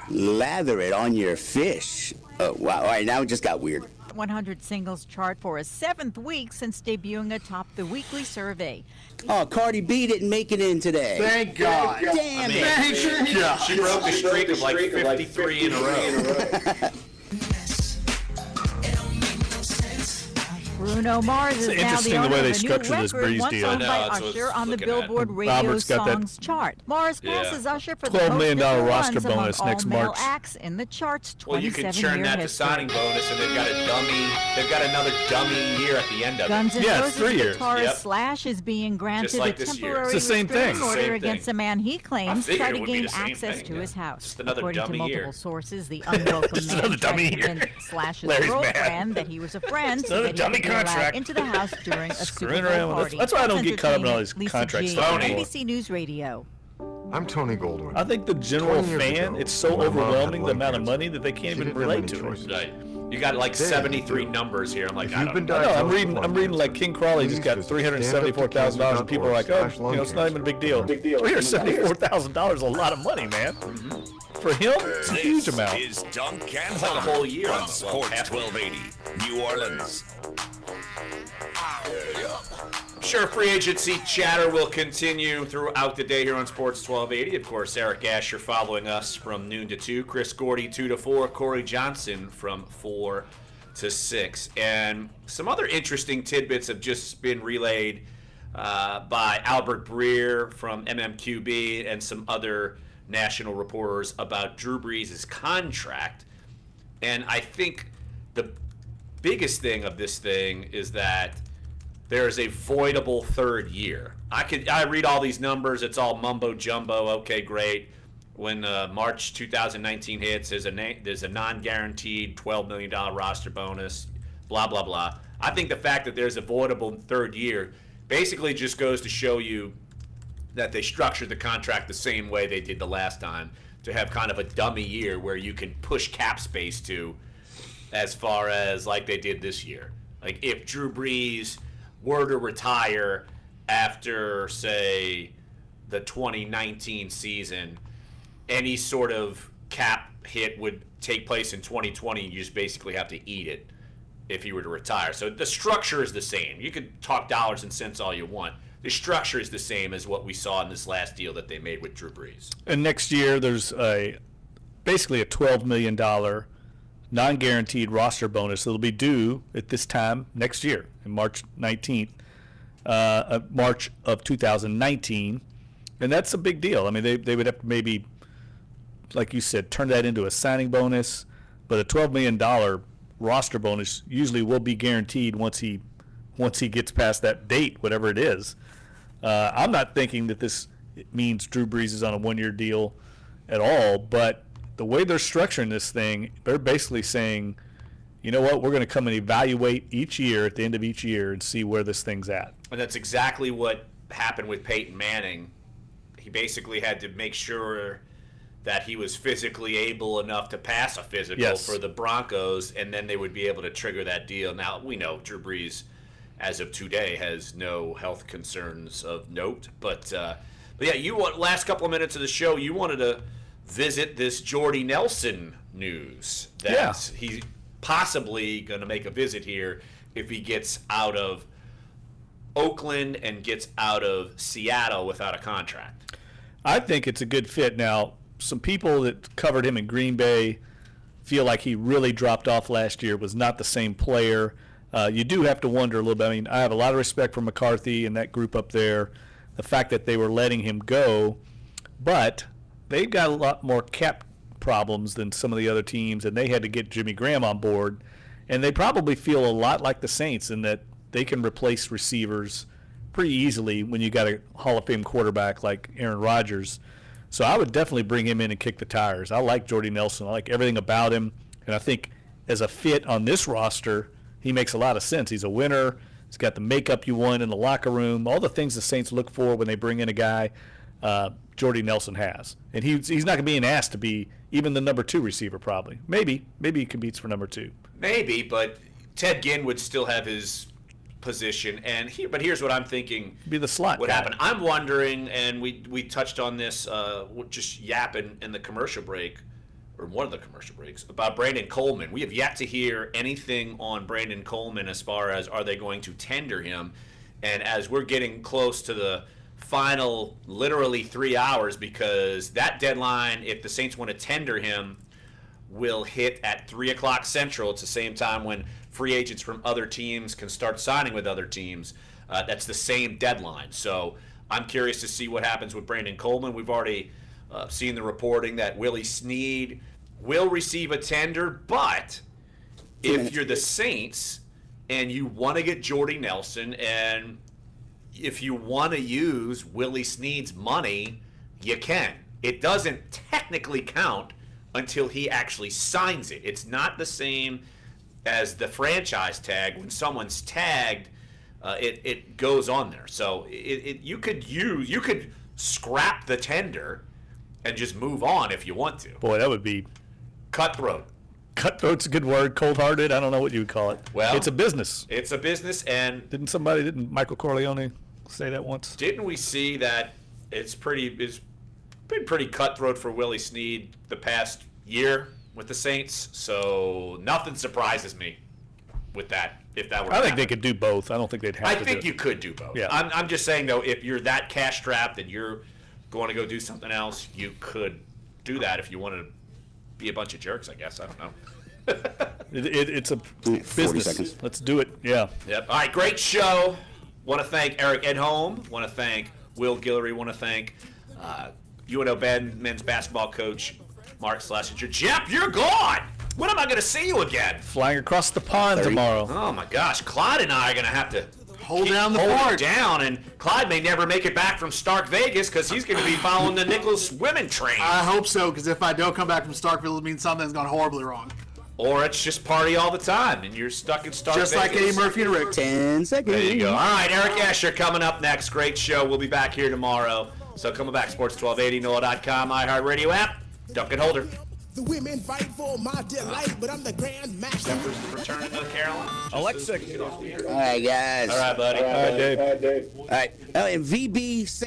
Lather it on your fish. Oh, wow. All right, now it just got weird. 100 singles chart for a 7th week since debuting atop the weekly survey. Oh, Cardi B didn't make it in today. Thank God. Damn it. She broke a streak of like 53 in a row. Bruno Mars is now the owner of a new record Brees once deal. owned by Usher on the Billboard Radio Robert's got Songs that chart. Mars passes Usher for the $12 most million number roster ones among bonus next all-male March. acts in the chart's 27-year Well, you can turn that to signing bonus, and they've got a dummy. They've got another dummy year at the end of it. Guns N' Roses 3 years. guitarist Slash is being granted like a this year. temporary It's the same restraining thing. order Same against thing. a man he claims figured tried it to would be gain the same access thing, to yeah. his house. Just another According to dummy multiple year. sources, the unwelcome Just man another tried dummy to year. convince Slash's Larry's girlfriend mad. that he was a friend so another that he dummy could be allowed contract. into the house during a Super Screwing Bowl around with party. that's why I don't get caught up in all these Lisa contract G, stuff anymore. NBC News Radio. I'm Tony Goldwyn. I think the general 20 years fan, ago, it's so my mom had overwhelming the lung amount of cancer. money that they can't She even didn't have relate many to it. choices. Right. You got like 73 numbers here. I'm like, I You've been don't know. No, I'm diagnosed reading. with I'm reading like King Crawley just got Please $374,000, and people are like, oh, you know, it's not even a big deal. $374,000 is a lot of money, man. For him, it's a huge amount. Is Dunc and It's like a whole year on on Sports 1280, New Orleans. I'm sure free agency chatter will continue throughout the day here on Sports 1280. Of course, Eric Asher following us from noon to 2, Chris Gordy 2 to 4, Corey Johnson from 4 to 6. And some other interesting tidbits have just been relayed by Albert Breer from MMQB and some other national reporters about Drew Brees' contract. And I think the biggest thing of this thing is that there is a voidable third year. I read all these numbers. It's all mumbo jumbo. Okay, great. When March 2019 hits, there's a non-guaranteed $12 million roster bonus, blah, blah, blah. I think the fact that there's a voidable third year basically just goes to show you that they structured the contract the same way they did the last time, to have kind of a dummy year where you can push cap space to, as far as like they did this year. Like if Drew Brees were to retire after, say, the 2019 season, any sort of cap hit would take place in 2020, and you just basically have to eat it if he were to retire. So the structure is the same. You could talk dollars and cents all you want. The structure is the same as what we saw in this last deal that they made with Drew Brees. And next year, there's basically a $12 million non-guaranteed roster bonus that'll be due at this time next year, in March 19th, March of 2019. And that's a big deal. I mean, they would have to maybe, like you said, turn that into a signing bonus. But a $12 million roster bonus usually will be guaranteed once he gets past that date, whatever it is. I'm not thinking that this means Drew Brees is on a one-year deal at all, but the way they're structuring this thing, they're basically saying, you know what, we're going to come and evaluate each year at the end of each year and see where this thing's at. And that's exactly what happened with Peyton Manning. He basically had to make sure that he was physically able enough to pass a physical for the Broncos, and then they would be able to trigger that deal. Now, we know Drew Brees, as of today, has no health concerns of note. But yeah, last couple of minutes of the show, you wanted to visit this Jordy Nelson news that he's possibly going to make a visit here if he gets out of Oakland and gets out of Seattle without a contract. I think it's a good fit. Now, some people that covered him in Green Bay feel like he really dropped off last year, was not the same player. You do have to wonder a little bit. I mean, I have a lot of respect for McCarthy and that group up there, the fact that they were letting him go, but they've got a lot more cap problems than some of the other teams, and they had to get Jimmy Graham on board. And they probably feel a lot like the Saints in that they can replace receivers pretty easily when you got a Hall of Fame quarterback like Aaron Rodgers. So I would definitely bring him in and kick the tires. I like Jordy Nelson. I like everything about him. And I think as a fit on this roster, he makes a lot of sense. He's a winner. He's got the makeup you want in the locker room. All the things the Saints look for when they bring in a guy, Jordy Nelson has. And he's not going to be asked to be even the number 2 receiver probably. Maybe he competes for number 2. Maybe, but Ted Ginn would still have his position. But here's what I'm thinking. Be the slot would guy. happen. I'm wondering, and we touched on this just yapping in the commercial break, or one of the commercial breaks, about Brandon Coleman. We have yet to hear anything on Brandon Coleman as far as are they going to tender him. And as we're getting close to the final literally 3 hours, because that deadline, if the Saints want to tender him, will hit at 3 o'clock Central. It's the same time when free agents from other teams can start signing with other teams. That's the same deadline. So I'm curious to see what happens with Brandon Coleman. We've already seen the reporting that Willie Snead will receive a tender, but if you're the Saints and you want to get Jordy Nelson, and if you want to use Willie Snead's money, you can. It doesn't technically count until he actually signs it. It's not the same as the franchise tag. When someone's tagged, it goes on there. So you could scrap the tender and just move on if you want to. Boy, that would be cutthroat. Cutthroat's a good word. Cold-hearted. I don't know what you would call it. Well, it's a business. It's a business, and didn't Michael Corleone say that once? Didn't we see that it's been pretty cutthroat for Willie Snead the past year with the Saints? So nothing surprises me with that. If that were, I think they could do both. I don't think they'd have to. I think you could do both. Yeah. I'm just saying though, if you're that cash strapped and you're going to go do something else, you could do that if you wanted to be a bunch of jerks, I guess. I don't know. It's a business. Seconds. Let's do it. Yeah. Yep. All right, great show. Want to thank Eric Edholm. Want to thank Will Guillory. Want to thank UNO men's basketball coach Mark Schlesinger. Jeff, you're gone. When am I going to see you again? Flying across the pond tomorrow. Oh, my gosh. Clyde and I are going to have to hold down the fort. fort. Down, and Clyde may never make it back from Stark Vegas because he's going to be following the Nicholas women train. I hope so, because if I don't come back from Starkville, it means something's gone horribly wrong. Or it's just party all the time, and you're stuck in Stark Just Vegas. like Eddie Murphy and Rick. 10 seconds. There you go. All right, Eric Asher coming up next. Great show. We'll be back here tomorrow. So coming back, Sports 1280, NOLA.com, iHeartRadio app. Dunc and Holder. The women fight for my delight, but I'm the grand master. Steppers returning to Carolina. Alexa. All right, guys. All right, buddy. All right, Dave. All right. And VB St.